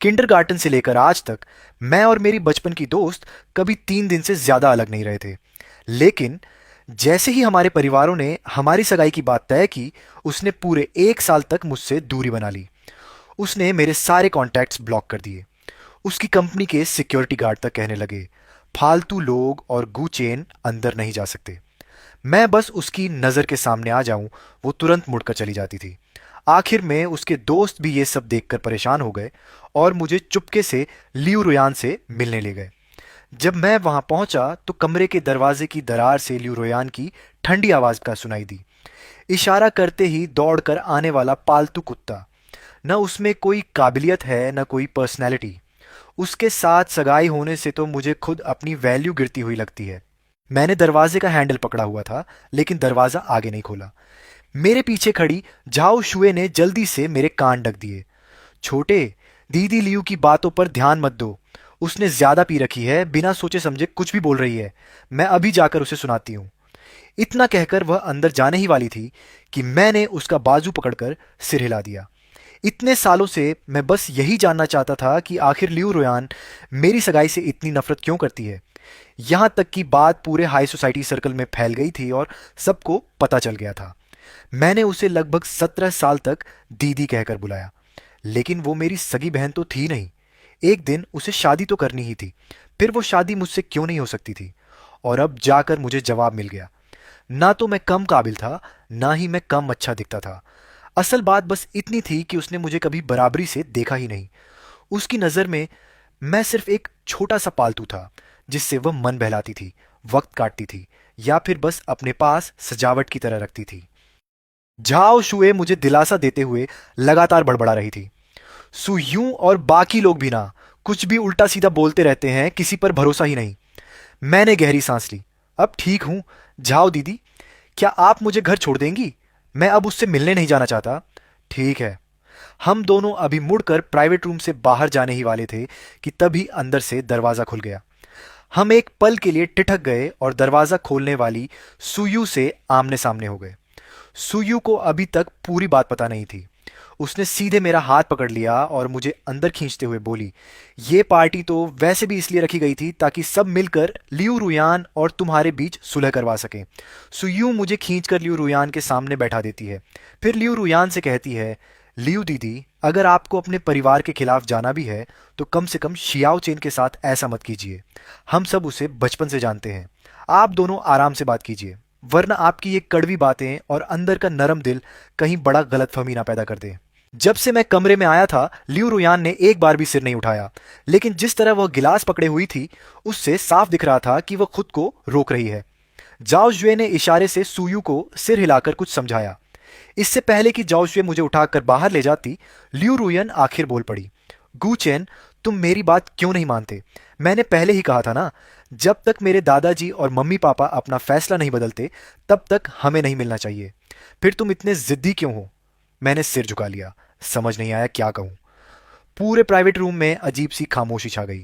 Kindergarten से लेकर आज तक मैं और मेरी बचपन की दोस्त कभी 3 दिन से ज्यादा अलग नहीं रहे थे। लेकिन जैसे ही हमारे परिवारों ने हमारी सगाई की बात तय की, उसने पूरे 1 साल तक मुझसे दूरी बना ली। उसने मेरे सारे कॉन्टैक्ट्स ब्लॉक कर दिए। उसकी कंपनी के सिक्योरिटी गार्ड तक कहने लगे, फालतू लोग और गू चेन अंदर नहीं जा सकते। मैं बस उसकी नज़र के सामने आ जाऊं, वो तुरंत मुड़कर चली जाती थी। आखिर में उसके दोस्त भी ये सब देखकर परेशान हो गए और मुझे चुपके से लियू रुयान से मिलने ले गए। जब मैं वहां पहुंचा तो कमरे के दरवाजे की दरार से लियू रुयान की ठंडी आवाज का सुनाई दी। इशारा करते ही दौड़कर आने वाला पालतू कुत्ता। न उसमें कोई काबिलियत है न कोई पर्सनैलिटी। उसके साथ सगाई होने से तो मुझे खुद अपनी वैल्यू गिरती हुई लगती है। मैंने दरवाजे का हैंडल पकड़ा हुआ था, लेकिन दरवाजा आगे नहीं खोला। मेरे पीछे खड़ी झाओ शुए ने जल्दी से मेरे कान ढक दिए। छोटे, दीदी लियू की बातों पर ध्यान मत दो। उसने ज्यादा पी रखी है, बिना सोचे समझे कुछ भी बोल रही है। मैं अभी जाकर उसे सुनाती हूँ। इतना कहकर वह अंदर जाने ही वाली थी कि मैंने उसका बाजू पकड़कर सिर हिला दिया। इतने सालों से मैं बस यही जानना चाहता था कि आखिर लियू रोयान मेरी सगाई से इतनी नफरत क्यों करती है। यहां तक कि बात पूरे हाई सोसाइटी सर्कल में फैल गई थी और सबको पता चल गया था। मैंने उसे लगभग 17 साल तक दीदी कहकर बुलाया, लेकिन वो मेरी सगी बहन तो थी नहीं। एक दिन उसे शादी तो करनी ही थी, फिर वो शादी मुझसे क्यों नहीं हो सकती थी। और अब जाकर मुझे जवाब मिल गया। ना तो मैं कम काबिल था, ना ही मैं कम अच्छा दिखता था। असल बात बस इतनी थी कि उसने मुझे कभी बराबरी से देखा ही नहीं। उसकी नज़र में मैं सिर्फ एक छोटा सा पालतू था, जिससे वह मन बहलाती थी, वक्त काटती थी, या फिर बस अपने पास सजावट की तरह रखती थी। झाओ शुए मुझे दिलासा देते हुए लगातार बड़बड़ा रही थी। सुयूं और बाकी लोग भी ना, कुछ भी उल्टा सीधा बोलते रहते हैं, किसी पर भरोसा ही नहीं। मैंने गहरी सांस ली। अब ठीक हूं। झाओ दीदी, क्या आप मुझे घर छोड़ देंगी? मैं अब उससे मिलने नहीं जाना चाहता। ठीक है। हम दोनों अभी मुड़कर प्राइवेट रूम से बाहर जाने ही वाले थे कि तभी अंदर से दरवाजा खुल गया। हम एक पल के लिए ठिठक गए और दरवाजा खोलने वाली सुयू से आमने सामने हो गए। सुयू को अभी तक पूरी बात पता नहीं थी। उसने सीधे मेरा हाथ पकड़ लिया और मुझे अंदर खींचते हुए बोली, ये पार्टी तो वैसे भी इसलिए रखी गई थी ताकि सब मिलकर लियू रुयान और तुम्हारे बीच सुलह करवा सकें। सुयू मुझे खींचकर लियू रुयान के सामने बैठा देती है। फिर लियू रुयान से कहती है, लियू दीदी, अगर आपको अपने परिवार के खिलाफ जाना भी है तो कम से कम शियाओ चेन के साथ ऐसा मत कीजिए। हम सब उसे बचपन से जानते हैं। आप दोनों आराम से बात कीजिए, वरना आपकी ये कड़वी बातें और अंदर का नरम दिल कहीं बड़ा गलतफहमी ना पैदा कर दे। जब से मैं कमरे में आया था, लियू रुयान ने एक बार भी सिर नहीं उठाया, लेकिन जिस तरह वह गिलास पकड़े हुई थी, उससे साफ दिख रहा था कि वह खुद को रोक रही है। जाओ जुए ने इशारे से सुयू को सिर हिलाकर कुछ समझाया। इससे पहले कि जाओ जुए मुझे उठाकर बाहर ले जाती, लियू रुयन आखिर बोल पड़ी, गुचेन, तुम मेरी बात क्यों नहीं मानते? मैंने पहले ही कहा था ना, जब तक मेरे दादाजी और मम्मी पापा अपना फैसला नहीं बदलते, तब तक हमें नहीं मिलना चाहिए। फिर तुम इतने जिद्दी क्यों हो? मैंने सिर झुका लिया। समझ नहीं आया क्या कहूं। पूरे प्राइवेट रूम में अजीब सी खामोशी छा गई।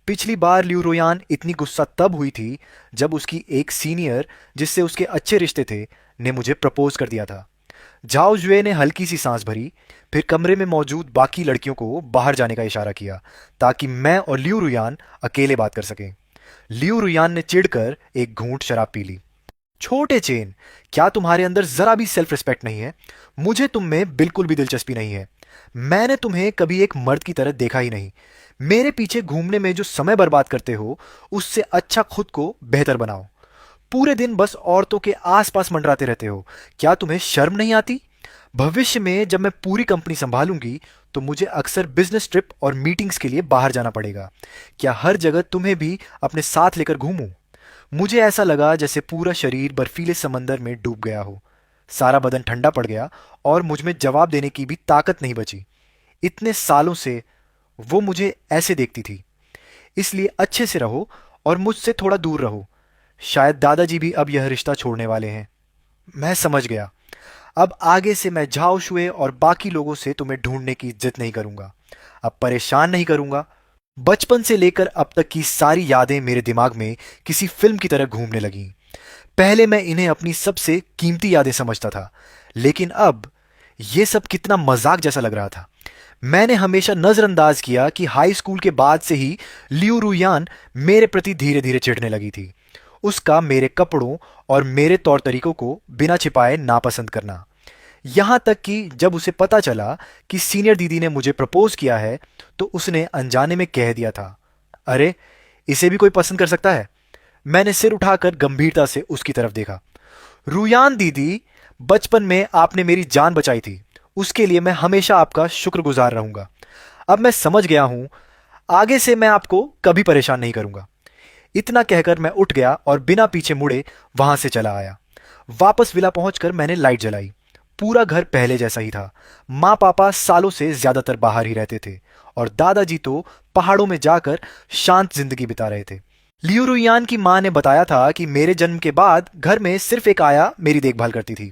पिछली बार लियू रोयान इतनी गुस्सा तब हुई थी जब उसकी एक सीनियर, जिससे उसके अच्छे रिश्ते थे, ने मुझे प्रपोज कर दिया था। झाओ जुए ने हल्की सी सांस भरी, फिर कमरे में मौजूद बाकी लड़कियों को बाहर जाने का इशारा किया ताकि मैं और लियू रुयान अकेले बात कर सकें। लियू रुयान ने चिढ़कर एक घूंट शराब पी ली। छोटे चेन, क्या तुम्हारे अंदर जरा भी सेल्फ रिस्पेक्ट नहीं है? मुझे तुम में बिल्कुल भी दिलचस्पी नहीं है। मैंने तुम्हें कभी एक मर्द की तरह देखा ही नहीं। मेरे पीछे घूमने में जो समय बर्बाद करते हो, उससे अच्छा खुद को बेहतर बनाओ। पूरे दिन बस औरतों के आसपास मंडराते रहते हो। क्या तुम्हें शर्म नहीं आती? भविष्य में जब मैं पूरी कंपनी संभालूंगी तो मुझे अक्सर बिजनेस ट्रिप और मीटिंग्स के लिए बाहर जाना पड़ेगा। क्या हर जगह तुम्हें भी अपने साथ लेकर घूमूं? मुझे ऐसा लगा जैसे पूरा शरीर बर्फीले समंदर में डूब गया हो। सारा बदन ठंडा पड़ गया और मुझ में जवाब देने की भी ताकत नहीं बची। इतने सालों से वो मुझे ऐसे देखती थी। इसलिए अच्छे से रहो और मुझसे थोड़ा दूर रहो। शायद दादाजी भी अब यह रिश्ता छोड़ने वाले हैं। मैं समझ गया। अब आगे से मैं झाओ शुए और बाकी लोगों से तुम्हें ढूंढने की जिद नहीं करूंगा। अब परेशान नहीं करूंगा। बचपन से लेकर अब तक की सारी यादें मेरे दिमाग में किसी फिल्म की तरह घूमने लगीं। पहले मैं इन्हें अपनी सबसे कीमती यादें समझता था, लेकिन अब ये सब कितना मजाक जैसा लग रहा था। मैंने हमेशा नजरअंदाज किया कि हाई स्कूल के बाद से ही लियू रुयान मेरे प्रति धीरे धीरे चिढ़ने लगी थी। उसका मेरे कपड़ों और मेरे तौर तरीकों को बिना छिपाए नापसंद करना। यहां तक कि जब उसे पता चला कि सीनियर दीदी ने मुझे प्रपोज किया है तो उसने अनजाने में कह दिया था, अरे इसे भी कोई पसंद कर सकता है। मैंने सिर उठाकर गंभीरता से उसकी तरफ देखा। रुयान दीदी, बचपन में आपने मेरी जान बचाई थी, उसके लिए मैं हमेशा आपका शुक्रगुजार रहूंगा। अब मैं समझ गया हूं, आगे से मैं आपको कभी परेशान नहीं करूंगा। इतना कहकर मैं उठ गया और बिना पीछे मुड़े वहां से चला आया। वापस विला पहुंचकर मैंने लाइट जलाई। पूरा घर पहले जैसा ही था। माँ पापा सालों से ज्यादातर बाहर ही रहते थे और दादाजी तो पहाड़ों में जाकर शांत जिंदगी बिता रहे थे। लियू रुयान की माँ ने बताया था कि मेरे जन्म के बाद घर में सिर्फ एक आया मेरी देखभाल करती थी।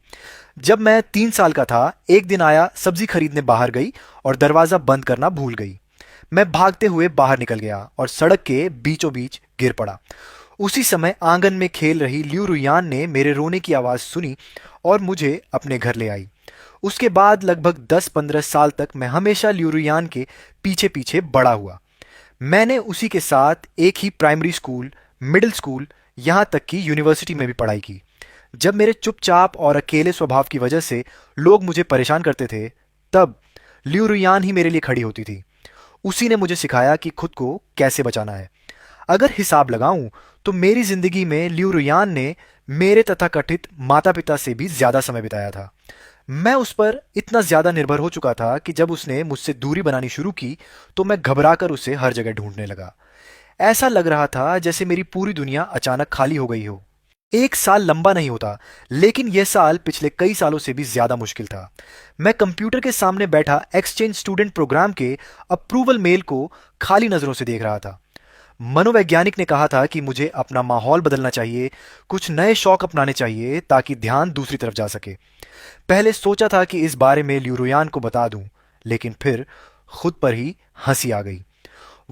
जब मैं 3 साल का था, एक दिन आया सब्जी खरीदने बाहर गई और दरवाजा बंद करना भूल गई। मैं भागते हुए बाहर निकल गया और सड़क के बीचों बीच गिर पड़ा। उसी समय आंगन में खेल रही लियू रुयान ने मेरे रोने की आवाज सुनी और मुझे अपने घर ले आई। उसके बाद लगभग 10-15 साल तक मैं हमेशा लियू रुयान के पीछे पीछे बड़ा हुआ। मैंने उसी के साथ एक ही प्राइमरी स्कूल, मिडिल स्कूल, यहाँ तक कि यूनिवर्सिटी में भी पढ़ाई की। जब मेरे चुपचाप और अकेले स्वभाव की वजह से लोग मुझे परेशान करते थे, तब लियू रुयान ही मेरे लिए खड़ी होती थी। उसी ने मुझे सिखाया कि खुद को कैसे बचाना है। अगर हिसाब लगाऊं तो मेरी जिंदगी में लियू रुयान ने मेरे तथाकथित माता पिता से भी ज्यादा समय बिताया था। मैं उस पर इतना ज्यादा निर्भर हो चुका था कि जब उसने मुझसे दूरी बनानी शुरू की तो मैं घबराकर उसे हर जगह ढूंढने लगा। ऐसा लग रहा था जैसे मेरी पूरी दुनिया अचानक खाली हो गई हो। 1 साल लंबा नहीं होता, लेकिन यह साल पिछले कई सालों से भी ज्यादा मुश्किल था। मैं कंप्यूटर के सामने बैठा एक्सचेंज स्टूडेंट प्रोग्राम के अप्रूवल मेल को खाली नजरों से देख रहा था। मनोवैज्ञानिक ने कहा था कि मुझे अपना माहौल बदलना चाहिए, कुछ नए शौक अपनाने चाहिए ताकि ध्यान दूसरी तरफ जा सके। पहले सोचा था कि इस बारे में ल्यूरोयान को बता दूं, लेकिन फिर खुद पर ही हंसी आ गई।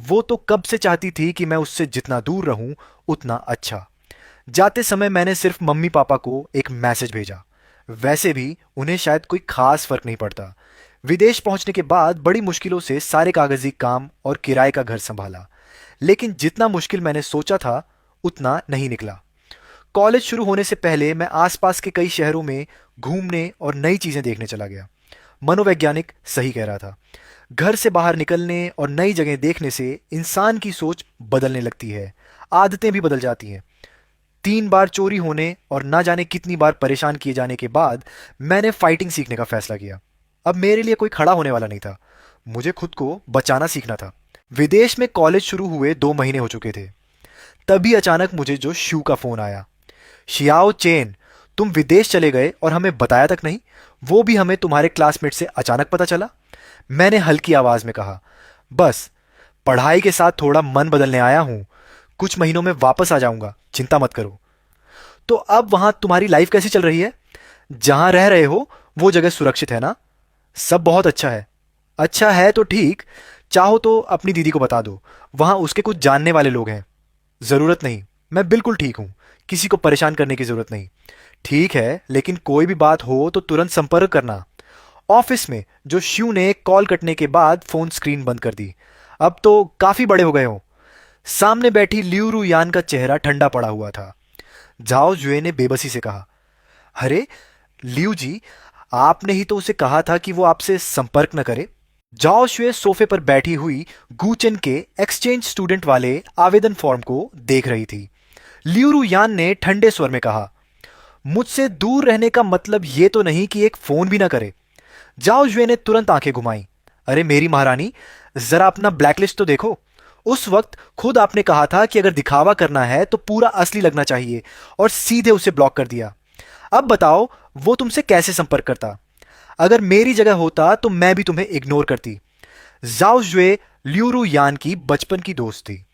वो तो कब से चाहती थी कि मैं उससे जितना दूर रहूं उतना अच्छा। जाते समय मैंने सिर्फ मम्मी पापा को एक मैसेज भेजा। वैसे भी उन्हें शायद कोई खास फर्क नहीं पड़ता। विदेश पहुंचने के बाद बड़ी मुश्किलों से सारे कागजी काम और किराए का घर संभाला, लेकिन जितना मुश्किल मैंने सोचा था उतना नहीं निकला। कॉलेज शुरू होने से पहले मैं आसपास के कई शहरों में घूमने और नई चीजें देखने चला गया। मनोवैज्ञानिक सही कह रहा था। घर से बाहर निकलने और नई जगह देखने से इंसान की सोच बदलने लगती है, आदतें भी बदल जाती हैं। 3 बार चोरी होने और ना जाने कितनी बार परेशान किए जाने के बाद मैंने फाइटिंग सीखने का फैसला किया। अब मेरे लिए कोई खड़ा होने वाला नहीं था, मुझे खुद को बचाना सीखना था। विदेश में कॉलेज शुरू हुए 2 महीने हो चुके थे, तभी अचानक मुझे जो शू का फोन आया। शियाओ चेन, तुम विदेश चले गए और हमें बताया तक नहीं, वो भी हमें तुम्हारे क्लासमेट से अचानक पता चला। मैंने हल्की आवाज में कहा, बस पढ़ाई के साथ थोड़ा मन बदलने आया हूं, कुछ महीनों में वापस आ जाऊंगा, चिंता मत करो। तो अब वहां तुम्हारी लाइफ कैसी चल रही है? जहां रह रहे हो वो जगह सुरक्षित है ना? सब बहुत अच्छा है। अच्छा है तो ठीक, चाहो तो अपनी दीदी को बता दो, वहां उसके कुछ जानने वाले लोग हैं। जरूरत नहीं, मैं बिल्कुल ठीक हूं, किसी को परेशान करने की जरूरत नहीं। ठीक है, लेकिन कोई भी बात हो तो तुरंत संपर्क करना। ऑफिस में जो शिव ने कॉल कटने के बाद फोन स्क्रीन बंद कर दी। अब तो काफी बड़े हो गए हो। सामने बैठी ल्यूरू यान का चेहरा ठंडा पड़ा हुआ था। जाओ जुए ने बेबसी से कहा, अरे लियू जी, आपने ही तो उसे कहा था कि वो आपसे संपर्क न करे। जाओ शुए सोफे पर बैठी हुई गूचेन के एक्सचेंज स्टूडेंट वाले आवेदन फॉर्म को देख रही थी। लियूरू यान ने ठंडे स्वर में कहा, मुझसे दूर रहने का मतलब ये तो नहीं कि एक फोन भी ना करे। जाओ जुए ने तुरंत आंखें घुमाई। अरे मेरी महारानी, जरा अपना ब्लैकलिस्ट तो देखो। उस वक्त खुद आपने कहा था कि अगर दिखावा करना है तो पूरा असली लगना चाहिए, और सीधे उसे ब्लॉक कर दिया। अब बताओ वो तुमसे कैसे संपर्क करता? अगर मेरी जगह होता तो मैं भी तुम्हें इग्नोर करती। जाओ जुए ल्यूरू यान की बचपन की दोस्त थी।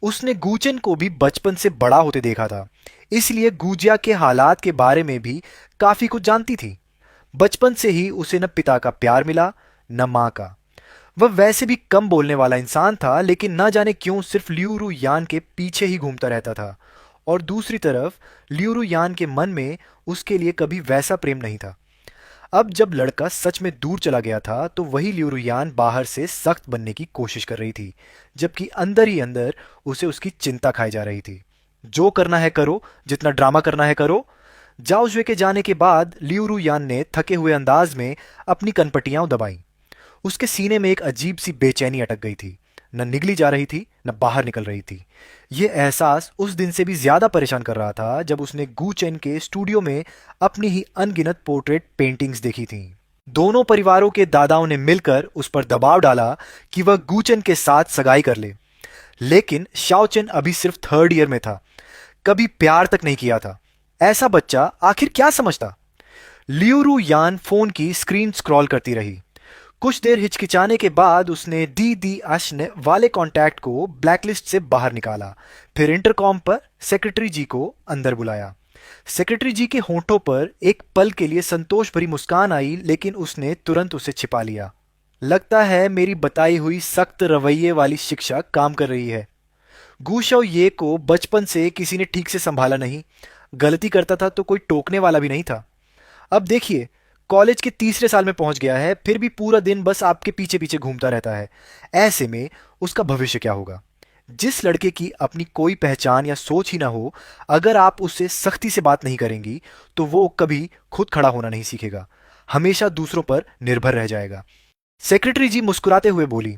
उसने गूचेन को भी बचपन से बड़ा होते देखा था, इसलिए गूजिया के हालात के बारे में भी काफी कुछ जानती थी। बचपन से ही उसे न पिता का प्यार मिला न मां का। वह वैसे भी कम बोलने वाला इंसान था, लेकिन न जाने क्यों सिर्फ ल्यूरू यान के पीछे ही घूमता रहता था। और दूसरी तरफ ल्यूरू यान के मन में उसके लिए कभी वैसा प्रेम नहीं था। अब जब लड़का सच में दूर चला गया था तो वही ल्यूरुयान बाहर से सख्त बनने की कोशिश कर रही थी, जबकि अंदर ही अंदर उसे उसकी चिंता खाई जा रही थी। जो करना है करो, जितना ड्रामा करना है करो। जाओ जुए के जाने के बाद लियूरुयान ने थके हुए अंदाज में अपनी कनपटियां दबाईं। उसके सीने में एक अजीब सी बेचैनी अटक गई थी। न निगली जा रही थी, न बाहर निकल रही थी। ये एहसास उस दिन से भी ज्यादा परेशान कर रहा था जब उसने गू चेन के स्टूडियो में अपनी ही अनगिनत पोर्ट्रेट पेंटिंग्स देखी थीं। दोनों परिवारों के दादाओं ने मिलकर उस पर दबाव डाला कि वह गूचेन के साथ सगाई कर ले, लेकिन शाओचेन अभी सिर्फ थर्ड ईयर में था, कभी प्यार तक नहीं किया था। ऐसा बच्चा आखिर क्या समझता। लियूरू यान फोन की स्क्रीन स्क्रॉल करती रही। कुछ देर हिचकिचाने के बाद उसने दी दी अश्न वाले कॉन्टैक्ट को ब्लैकलिस्ट से बाहर निकाला। फिर इंटरकॉम पर सेक्रेटरी जी को अंदर बुलाया। सेक्रेटरी जी के होंठों पर एक पल के लिए संतोष भरी मुस्कान आई, लेकिन उसने तुरंत उसे छिपा लिया। लगता है मेरी बताई हुई सख्त रवैये वाली शिक्षा काम कर रही है। गूशव ये को बचपन से किसी ने ठीक से संभाला नहीं। गलती करता था तो कोई टोकने वाला भी नहीं था। अब देखिए, कॉलेज के तीसरे साल में पहुंच गया है, फिर भी पूरा दिन बस आपके पीछे पीछे घूमता रहता है। ऐसे में उसका भविष्य क्या होगा। जिस लड़के की अपनी कोई पहचान या सोच ही ना हो, अगर आप उससे सख्ती से बात नहीं करेंगी तो वो कभी खुद खड़ा होना नहीं सीखेगा, हमेशा दूसरों पर निर्भर रह जाएगा। सेक्रेटरी जी मुस्कुराते हुए बोली,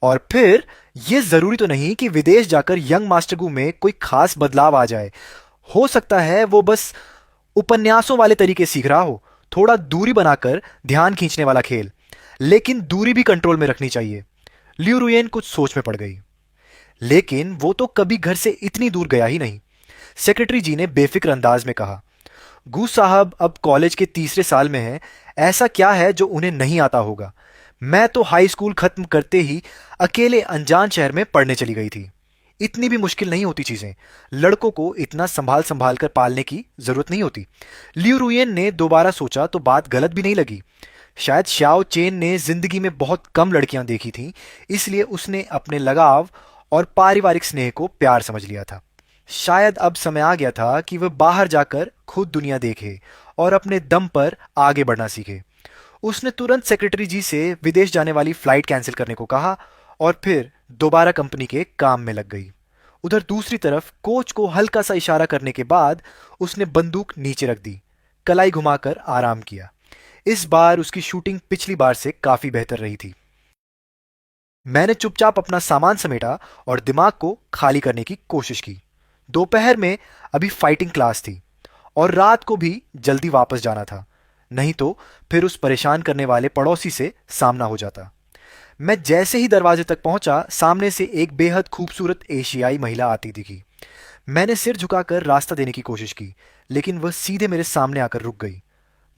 और फिर यह जरूरी तो नहीं कि विदेश जाकर यंग मास्टर गू में कोई खास बदलाव आ जाए। हो सकता है वो बस उपन्यासों वाले तरीके सीख रहा हो, थोड़ा दूरी बनाकर ध्यान खींचने वाला खेल। लेकिन दूरी भी कंट्रोल में रखनी चाहिए। ल्यूरुयेन कुछ सोच में पड़ गई। लेकिन वो तो कभी घर से इतनी दूर गया ही नहीं। सेक्रेटरी जी ने बेफिक्र अंदाज में कहा, गू साहब अब कॉलेज के तीसरे साल में हैं। ऐसा क्या है जो उन्हें नहीं आता होगा। मैं तो हाई स्कूल खत्म करते ही अकेले अनजान शहर में पढ़ने चली गई थी। इतनी भी मुश्किल नहीं होती चीजें। लड़कों को इतना संभाल संभाल कर पालने की जरूरत नहीं होती। लियू रुयेन ने दोबारा सोचा तो बात गलत भी नहीं लगी। शायद शाओ चेन ने जिंदगी में बहुत कम लड़कियां देखी थीं, इसलिए उसने अपने लगाव और पारिवारिक स्नेह को प्यार समझ लिया था। शायद अब समय आ गया था कि वह बाहर जाकर खुद दुनिया देखे और अपने दम पर आगे बढ़ना सीखे। उसने तुरंत सेक्रेटरी जी से विदेश जाने वाली फ्लाइट कैंसिल करने को कहा और फिर दोबारा कंपनी के काम में लग गई। उधर दूसरी तरफ कोच को हल्का सा इशारा करने के बाद उसने बंदूक नीचे रख दी, कलाई घुमाकर आराम किया। इस बार उसकी शूटिंग पिछली बार से काफी बेहतर रही थी। मैंने चुपचाप अपना सामान समेटा और दिमाग को खाली करने की कोशिश की। दोपहर में अभी फाइटिंग क्लास थी और रात को भी जल्दी वापस जाना था, नहीं तो फिर उस परेशान करने वाले पड़ोसी से सामना हो जाता। मैं जैसे ही दरवाजे तक पहुंचा, सामने से एक बेहद खूबसूरत एशियाई महिला आती दिखी। मैंने सिर झुकाकर रास्ता देने की कोशिश की, लेकिन वह सीधे मेरे सामने आकर रुक गई।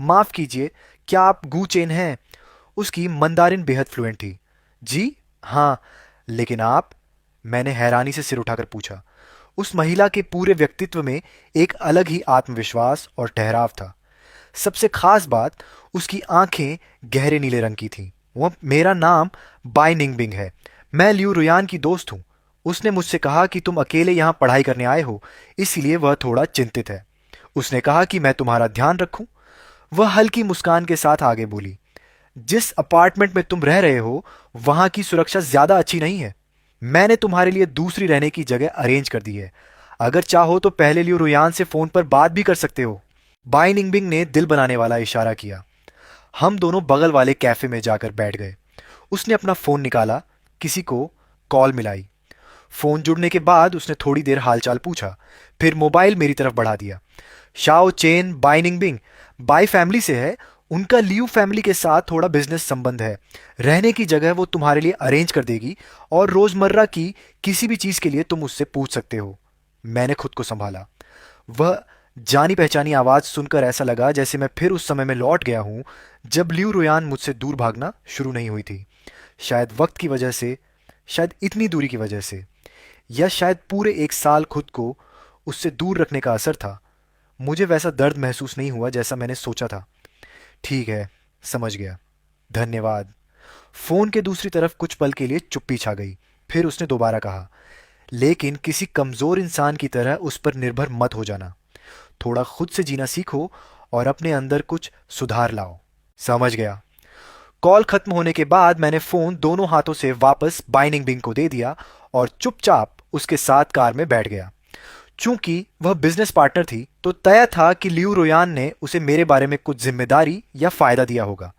माफ कीजिए, क्या आप गू चेन हैं? उसकी मंदारिन बेहद फ्लुएंट थी। जी हाँ, लेकिन आप? मैंने हैरानी से सिर उठाकर पूछा। उस महिला के पूरे व्यक्तित्व में एक अलग ही आत्मविश्वास और ठहराव था। सबसे खास बात, उसकी आंखें गहरे नीले रंग की थीं। वो मेरा नाम बाय निंगबिंग है। मैं लियू रुयान की दोस्त हूँ। उसने मुझसे कहा कि तुम अकेले यहाँ पढ़ाई करने आए हो, इसलिए वह थोड़ा चिंतित है। उसने कहा कि मैं तुम्हारा ध्यान रखूं। वह हल्की मुस्कान के साथ आगे बोली, जिस अपार्टमेंट में तुम रह रहे हो वहां की सुरक्षा ज्यादा अच्छी नहीं है। मैंने तुम्हारे लिए दूसरी रहने की जगह अरेंज कर दी है। अगर चाहो तो पहले लियू रुयान से फोन पर बात भी कर सकते हो। बाय निंगबिंग ने दिल बनाने वाला इशारा किया। हम दोनों बगल वाले कैफे में जाकर बैठ गए। उसने अपना फोन निकाला, किसी को कॉल मिलाई। फोन जुड़ने के बाद उसने थोड़ी देर हालचाल पूछा, फिर मोबाइल मेरी तरफ बढ़ा दिया। Shao Chen by Ningbing by family से है। उनका लियू फैमिली के साथ थोड़ा बिजनेस संबंध है। रहने की जगह वो तुम्हारे लिए अरेंज कर देगी और रोजमर्रा की किसी भी चीज के लिए तुम उससे पूछ सकते हो। मैंने खुद को संभाला। वह जानी पहचानी आवाज सुनकर ऐसा लगा जैसे मैं फिर उस समय में लौट गया हूं जब लियू रुयान मुझसे दूर भागना शुरू नहीं हुई थी। शायद वक्त की वजह से, शायद इतनी दूरी की वजह से, या शायद पूरे एक साल खुद को उससे दूर रखने का असर था। मुझे वैसा दर्द महसूस नहीं हुआ जैसा मैंने सोचा था। ठीक है, समझ गया, धन्यवाद। फोन के दूसरी तरफ कुछ पल के लिए चुप्पी छा गई। फिर उसने दोबारा कहा, लेकिन किसी कमजोर इंसान की तरह उस पर निर्भर मत हो जाना। थोड़ा खुद से जीना सीखो और अपने अंदर कुछ सुधार लाओ। समझ गया। कॉल खत्म होने के बाद मैंने फोन दोनों हाथों से वापस बाइनिंग बिंग को दे दिया और चुपचाप उसके साथ कार में बैठ गया। चूंकि वह बिजनेस पार्टनर थी तो तय था कि लियू रोयान ने उसे मेरे बारे में कुछ जिम्मेदारी या फायदा दिया होगा।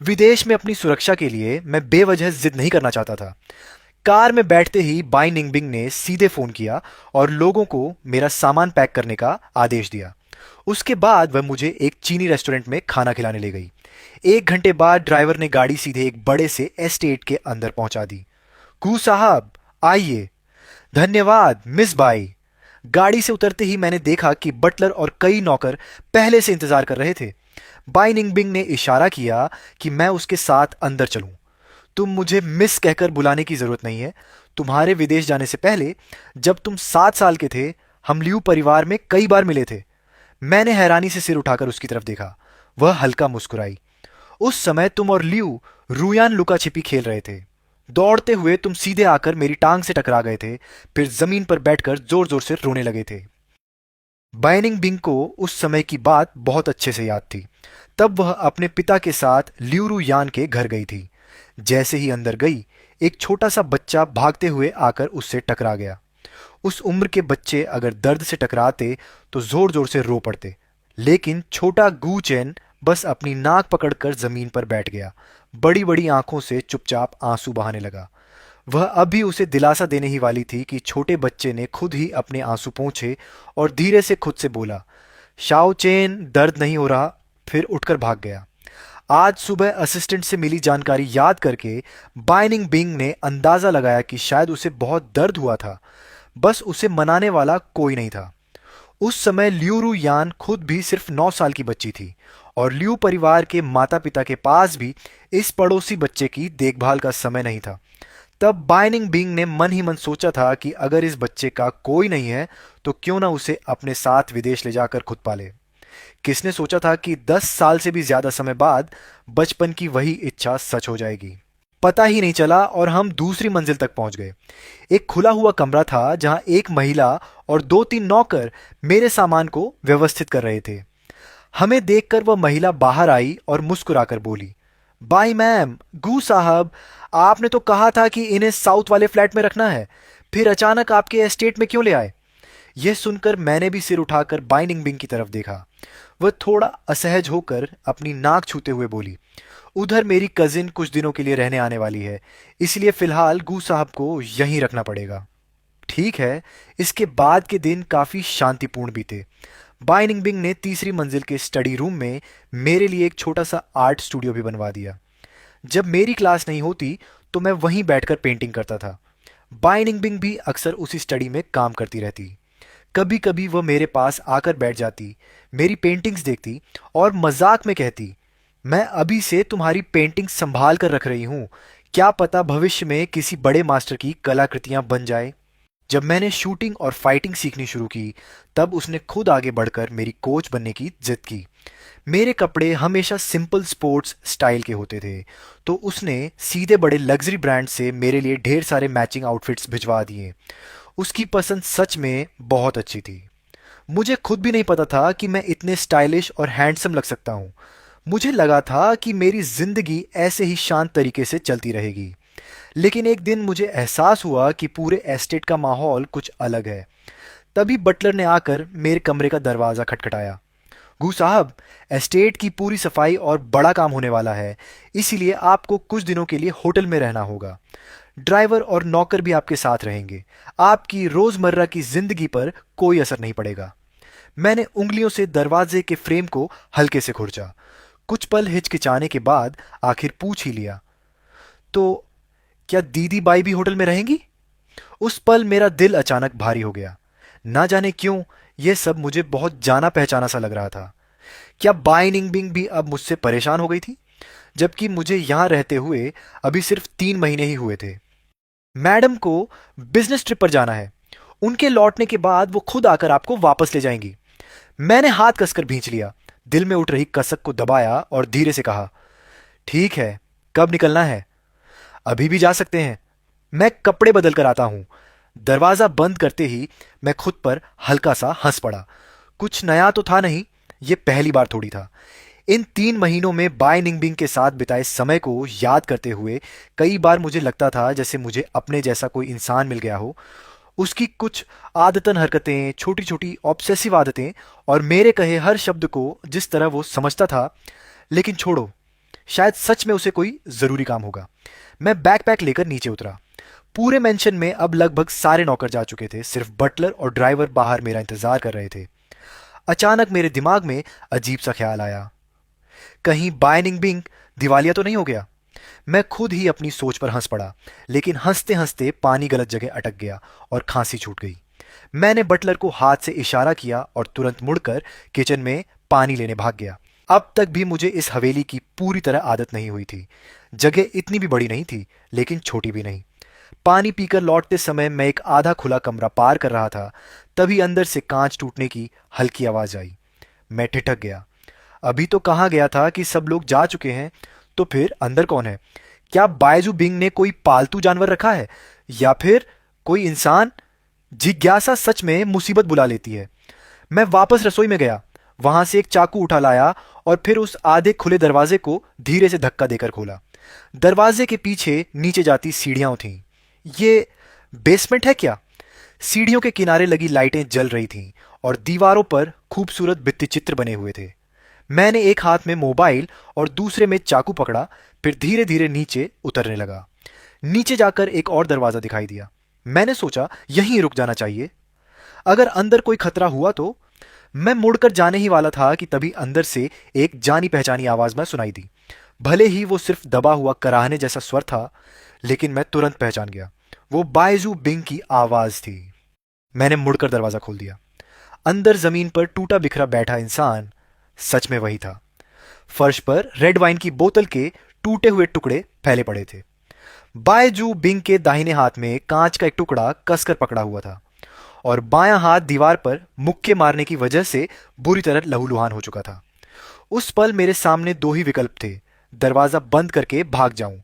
विदेश में अपनी सुरक्षा के लिए मैं बेवजह जिद नहीं करना चाहता था। कार में बैठते ही बाई निंगबिंग ने सीधे फोन किया और लोगों को मेरा सामान पैक करने का आदेश दिया। उसके बाद वह मुझे एक चीनी रेस्टोरेंट में खाना खिलाने ले गई। 1 घंटे बाद ड्राइवर ने गाड़ी सीधे एक बड़े से एस्टेट के अंदर पहुंचा दी। कू साहब, आइए। धन्यवाद मिस बाई। गाड़ी से उतरते ही मैंने देखा कि बटलर और कई नौकर पहले से इंतजार कर रहे थे। बाई निंगबिंग ने इशारा किया कि मैं उसके साथ अंदर चलूं। तुम मुझे मिस कहकर बुलाने की जरूरत नहीं है। तुम्हारे विदेश जाने से पहले, जब तुम 7 साल के थे, हम लियू परिवार में कई बार मिले थे। मैंने हैरानी से सिर उठाकर उसकी तरफ देखा। वह हल्का मुस्कुराई। उस समय तुम और लियू रूयान लुका छिपी खेल रहे थे। दौड़ते हुए तुम सीधे आकर मेरी टांग से टकरा गए थे, फिर जमीन पर बैठकर जोर जोर से रोने लगे थे। बाइनिंग बिंग को उस समय की बात बहुत अच्छे से याद थी। तब वह अपने पिता के साथ ल्यूरू यान के घर गई थी। जैसे ही अंदर गई, एक छोटा सा बच्चा भागते हुए आकर उससे टकरा गया। उस उम्र के बच्चे अगर दर्द से टकराते तो जोर जोर से रो पड़ते, लेकिन छोटा गू चेन बस अपनी नाक पकड़कर जमीन पर बैठ गया। बड़ी बड़ी आंखों से चुपचाप आंसू बहाने लगा। वह अभी उसे दिलासा देने ही वाली थी कि छोटे बच्चे ने खुद ही अपने आंसू पोंछे और धीरे से खुद से बोला, शाओ चेन, दर्द नहीं हो रहा। फिर उठकर भाग गया। आज सुबह असिस्टेंट से मिली जानकारी याद करके बाइनिंग बिंग ने अंदाजा लगाया कि शायद उसे बहुत दर्द हुआ था, बस उसे मनाने वाला कोई नहीं था। उस समय ल्यूरू यान खुद भी सिर्फ 9 साल की बच्ची थी और ल्यू परिवार के माता पिता के पास भी इस पड़ोसी बच्चे की देखभाल का समय नहीं था। तब बाइनिंग बिंग ने मन ही मन सोचा था कि अगर इस बच्चे का कोई नहीं है तो क्यों ना उसे अपने साथ विदेश ले जाकर खुद पाले। किसने सोचा था कि 10 साल से भी ज्यादा समय बाद बचपन की वही इच्छा सच हो जाएगी। पता ही नहीं चला और हम दूसरी मंजिल तक पहुंच गए। एक खुला हुआ कमरा था जहां एक महिला और 2-3 नौकर मेरे सामान को व्यवस्थित कर रहे थे। हमें देखकर वह महिला बाहर आई और मुस्कुराकर बोली, बाई मैम, गू साहब, आपने तो कहा था कि इन्हें साउथ वाले फ्लैट में रखना है, फिर अचानक आपके एस्टेट में क्यों ले आए? यह सुनकर मैंने भी सिर उठाकर बाइनिंग बिंग की तरफ देखा। वह थोड़ा असहज होकर अपनी नाक छूते हुए बोली, उधर मेरी कजिन कुछ दिनों के लिए रहने आने वाली है, इसलिए फिलहाल गू साहब को यहीं रखना पड़ेगा। ठीक है। इसके बाद के दिन काफी शांतिपूर्ण बीते। बाइनिंग बिंग ने तीसरी मंजिल के स्टडी रूम में मेरे लिए एक छोटा सा आर्ट स्टूडियो भी बनवा दिया। जब मेरी क्लास नहीं होती तो मैं वहीं बैठकर पेंटिंग करता था। बाइनिंग बिंग भी अक्सर उसी स्टडी में काम करती रहती। कभी कभी वह मेरे पास आकर बैठ जाती, मेरी पेंटिंग्स देखती और मजाक में कहती, मैं अभी से तुम्हारी पेंटिंग संभाल कर रख रही हूं, क्या पता भविष्य में किसी बड़े मास्टर की कलाकृतियां बन जाए। जब मैंने शूटिंग और फाइटिंग सीखनी शुरू की, तब उसने खुद आगे बढ़कर मेरी कोच बनने की जिद की। मेरे कपड़े हमेशा सिंपल स्पोर्ट्स स्टाइल के होते थे, तो उसने सीधे बड़े लग्जरी ब्रांड से मेरे लिए ढेर सारे मैचिंग आउटफिट्स भिजवा दिए। उसकी पसंद सच में बहुत अच्छी थी। मुझे खुद भी नहीं पता था कि मैं इतने स्टाइलिश और हैंडसम लग सकता हूँ। मुझे लगा था कि मेरी जिंदगी ऐसे ही शांत तरीके से चलती रहेगी। लेकिन एक दिन मुझे एहसास हुआ कि पूरे एस्टेट का माहौल कुछ अलग है। तभी बटलर ने आकर मेरे कमरे का दरवाज़ा खटखटाया। गू साहब, एस्टेट की पूरी सफाई और बड़ा काम होने वाला है, इसीलिए आपको कुछ दिनों के लिए होटल में रहना होगा। ड्राइवर और नौकर भी आपके साथ रहेंगे। आपकी रोजमर्रा की जिंदगी पर कोई असर नहीं पड़ेगा। मैंने उंगलियों से दरवाजे के फ्रेम को हल्के से खुरचा। कुछ पल हिचकिचाने के बाद आखिर पूछ ही लिया, तो क्या दीदी बाई भी होटल में रहेंगी? उस पल मेरा दिल अचानक भारी हो गया। ना जाने क्यों यह सब मुझे बहुत जाना पहचाना सा लग रहा था। क्या बाई निंगबिंग भी अब मुझसे परेशान हो गई थी, जबकि मुझे यहां रहते हुए अभी सिर्फ 3 महीने ही हुए थे। मैडम को बिजनेस ट्रिप पर जाना है। उनके लौटने के बाद वो खुद आकर आपको वापस ले जाएंगी। मैंने हाथ कसकर भींच लिया, दिल में उठ रही कसक को दबाया और धीरे से कहा, ठीक है, कब निकलना है? अभी भी जा सकते हैं, मैं कपड़े बदल कर आता हूं। दरवाजा बंद करते ही मैं खुद पर हल्का सा हंस पड़ा। कुछ नया तो था नहीं, ये पहली बार थोड़ी था। इन 3 महीनों में बाय निंगबिंग के साथ बिताए समय को याद करते हुए कई बार मुझे लगता था जैसे मुझे अपने जैसा कोई इंसान मिल गया हो। उसकी कुछ आदतन हरकतें, छोटी छोटी ऑब्सेसिव आदतें और मेरे कहे हर शब्द को जिस तरह वो समझता था। लेकिन छोड़ो, शायद सच में उसे कोई ज़रूरी काम होगा। मैं बैकपैक लेकर नीचे उतरा। पूरे मेंशन में अब लगभग सारे नौकर जा चुके थे, सिर्फ बटलर और ड्राइवर बाहर मेरा इंतजार कर रहे थे। अचानक मेरे दिमाग में अजीब सा ख्याल आया, कहीं बायनिंग बिंग दिवालिया तो नहीं हो गया। मैं खुद ही अपनी सोच पर हंस पड़ा, लेकिन हंसते हंसते पानी गलत जगह अटक गया और खांसी छूट गई। मैंने बटलर को हाथ से इशारा किया और तुरंत मुड़कर किचन में पानी लेने भाग गया। अब तक भी मुझे इस हवेली की पूरी तरह आदत नहीं हुई थी। जगह इतनी भी बड़ी नहीं थी, लेकिन छोटी भी नहीं। पानी पीकर लौटते समय मैं एक आधा खुला कमरा पार कर रहा था, तभी अंदर से कांच टूटने की हल्की आवाज आई। मैं ठिठक गया। अभी तो कहा गया था कि सब लोग जा चुके हैं, तो फिर अंदर कौन है? क्या बायजू बिंग ने कोई पालतू जानवर रखा है, या फिर कोई इंसान? जिज्ञासा सच में मुसीबत बुला लेती है। मैं वापस रसोई में गया, वहां से एक चाकू उठा लाया और फिर उस आधे खुले दरवाजे को धीरे से धक्का देकर खोला। दरवाजे के पीछे नीचे जाती सीढ़ियां थीं। ये बेसमेंट है क्या? सीढ़ियों के किनारे लगी लाइटें जल रही थीं और दीवारों पर खूबसूरत भित्ति चित्र बने हुए थे। मैंने एक हाथ में मोबाइल और दूसरे में चाकू पकड़ा, फिर धीरे धीरे नीचे उतरने लगा। नीचे जाकर एक और दरवाजा दिखाई दिया। मैंने सोचा यहीं रुक जाना चाहिए, अगर अंदर कोई खतरा हुआ तो। मैं मुड़कर जाने ही वाला था कि तभी अंदर से एक जानी पहचानी आवाज में सुनाई दी। भले ही वो सिर्फ दबा हुआ कराहने जैसा स्वर था, लेकिन मैं तुरंत पहचान गया। वो बायजू बिंग की आवाज थी। मैंने मुड़कर दरवाजा खोल दिया। अंदर जमीन पर टूटा बिखरा बैठा इंसान सच में वही था। फर्श पर रेड वाइन की बोतल के टूटे हुए टुकड़े फैले पड़े थे। बायजू बिंग के दाहिने हाथ में कांच का एक टुकड़ा कसकर पकड़ा हुआ था और बायां हाथ दीवार पर मुक्के मारने की वजह से बुरी तरह लहूलुहान हो चुका था। उस पल मेरे सामने दो ही विकल्प थे, दरवाजा बंद करके भाग जाऊं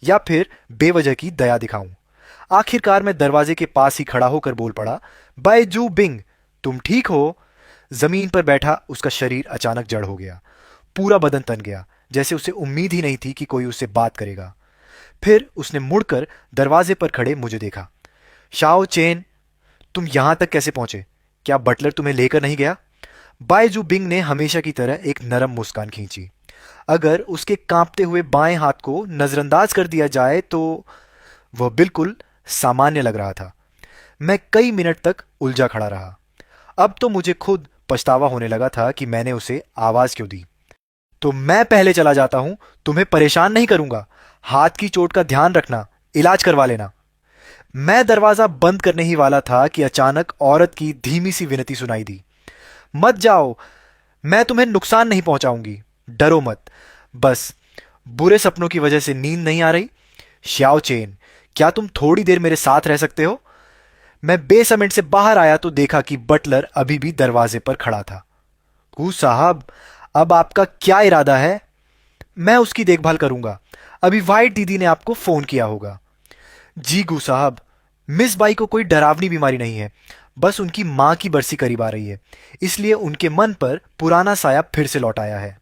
या फिर बेवजह की दया दिखाऊं। आखिरकार मैं दरवाजे के पास ही खड़ा होकर बोल पड़ा, बायजू बिंग, तुम ठीक हो? जमीन पर बैठा उसका शरीर अचानक जड़ हो गया। पूरा बदन तन गया, जैसे उसे उम्मीद ही नहीं थी कि कोई उससे बात करेगा। फिर उसने मुड़कर दरवाजे पर खड़े मुझे देखा। शाओ चेन, तुम यहां तक कैसे पहुंचे? क्या बटलर तुम्हें लेकर नहीं गया? बायजू बिंग ने हमेशा की तरह एक नरम मुस्कान खींची। अगर उसके कांपते हुए बाएं हाथ को नजरअंदाज कर दिया जाए तो वह बिल्कुल सामान्य लग रहा था। मैं कई मिनट तक उलझा खड़ा रहा। अब तो मुझे खुद पछतावा होने लगा था कि मैंने उसे आवाज क्यों दी। तो मैं पहले चला जाता हूं, तुम्हें परेशान नहीं करूंगा। हाथ की चोट का ध्यान रखना, इलाज करवा लेना। मैं दरवाजा बंद करने ही वाला था कि अचानक औरत की धीमी सी विनती सुनाई दी। मत जाओ, मैं तुम्हें नुकसान नहीं पहुंचाऊंगी। डरो मत। बस बुरे सपनों की वजह से नींद नहीं आ रही? श्याओ चेन, क्या तुम थोड़ी देर मेरे साथ रह सकते हो? मैं बेसमेंट से बाहर आया तो देखा कि बटलर अभी भी दरवाजे पर खड़ा था। कू साहब, अब आपका क्या इरादा है? मैं उसकी देखभाल करूंगा। अभी वाइट दीदी ने आपको फोन किया होगा। जी गू साहब, मिस बाई को कोई डरावनी बीमारी नहीं है, बस उनकी मां की बरसी करीब आ रही है, इसलिए उनके मन पर पुराना साया फिर से लौट आया है।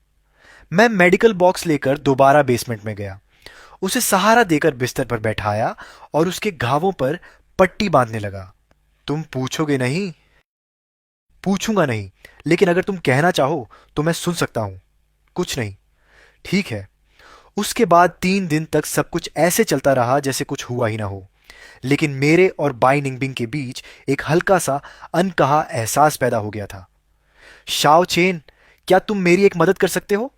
मैं मेडिकल बॉक्स लेकर दोबारा बेसमेंट में गया, उसे सहारा देकर बिस्तर पर बैठाया और उसके घावों पर पट्टी बांधने लगा। तुम पूछोगे नहीं? पूछूंगा नहीं, लेकिन अगर तुम कहना चाहो तो मैं सुन सकता हूं। कुछ नहीं। ठीक है। उसके बाद 3 दिन तक सब कुछ ऐसे चलता रहा जैसे कुछ हुआ ही ना हो। लेकिन मेरे और बाई निंगबिंग के बीच एक हल्का सा अनकहा एहसास पैदा हो गया था। शाओ चेन, क्या तुम मेरी एक मदद कर सकते हो?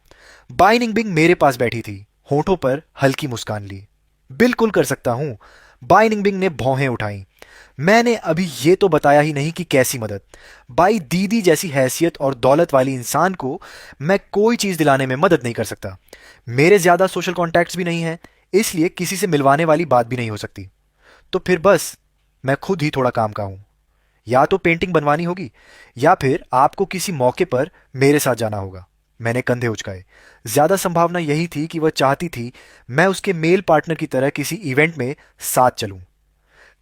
बाई निंगबिंग मेरे पास बैठी थी, होठों पर हल्की मुस्कान ली। बिल्कुल कर सकता हूं। बाई निंगबिंग ने भौहें उठाई। मैंने अभी ये तो बताया ही नहीं कि कैसी मदद। बाई दीदी जैसी हैसियत और दौलत वाली इंसान को मैं कोई चीज दिलाने में मदद नहीं कर सकता। मेरे ज्यादा सोशल कॉन्टैक्ट्स भी नहीं हैं, इसलिए किसी से मिलवाने वाली बात भी नहीं हो सकती। तो फिर बस मैं खुद ही थोड़ा काम का हूं। या तो पेंटिंग बनवानी होगी, या फिर आपको किसी मौके पर मेरे साथ जाना होगा। मैंने कंधे उचकाए। ज्यादा संभावना यही थी कि वह चाहती थी मैं उसके मेल पार्टनर की तरह किसी इवेंट में साथ चलूं।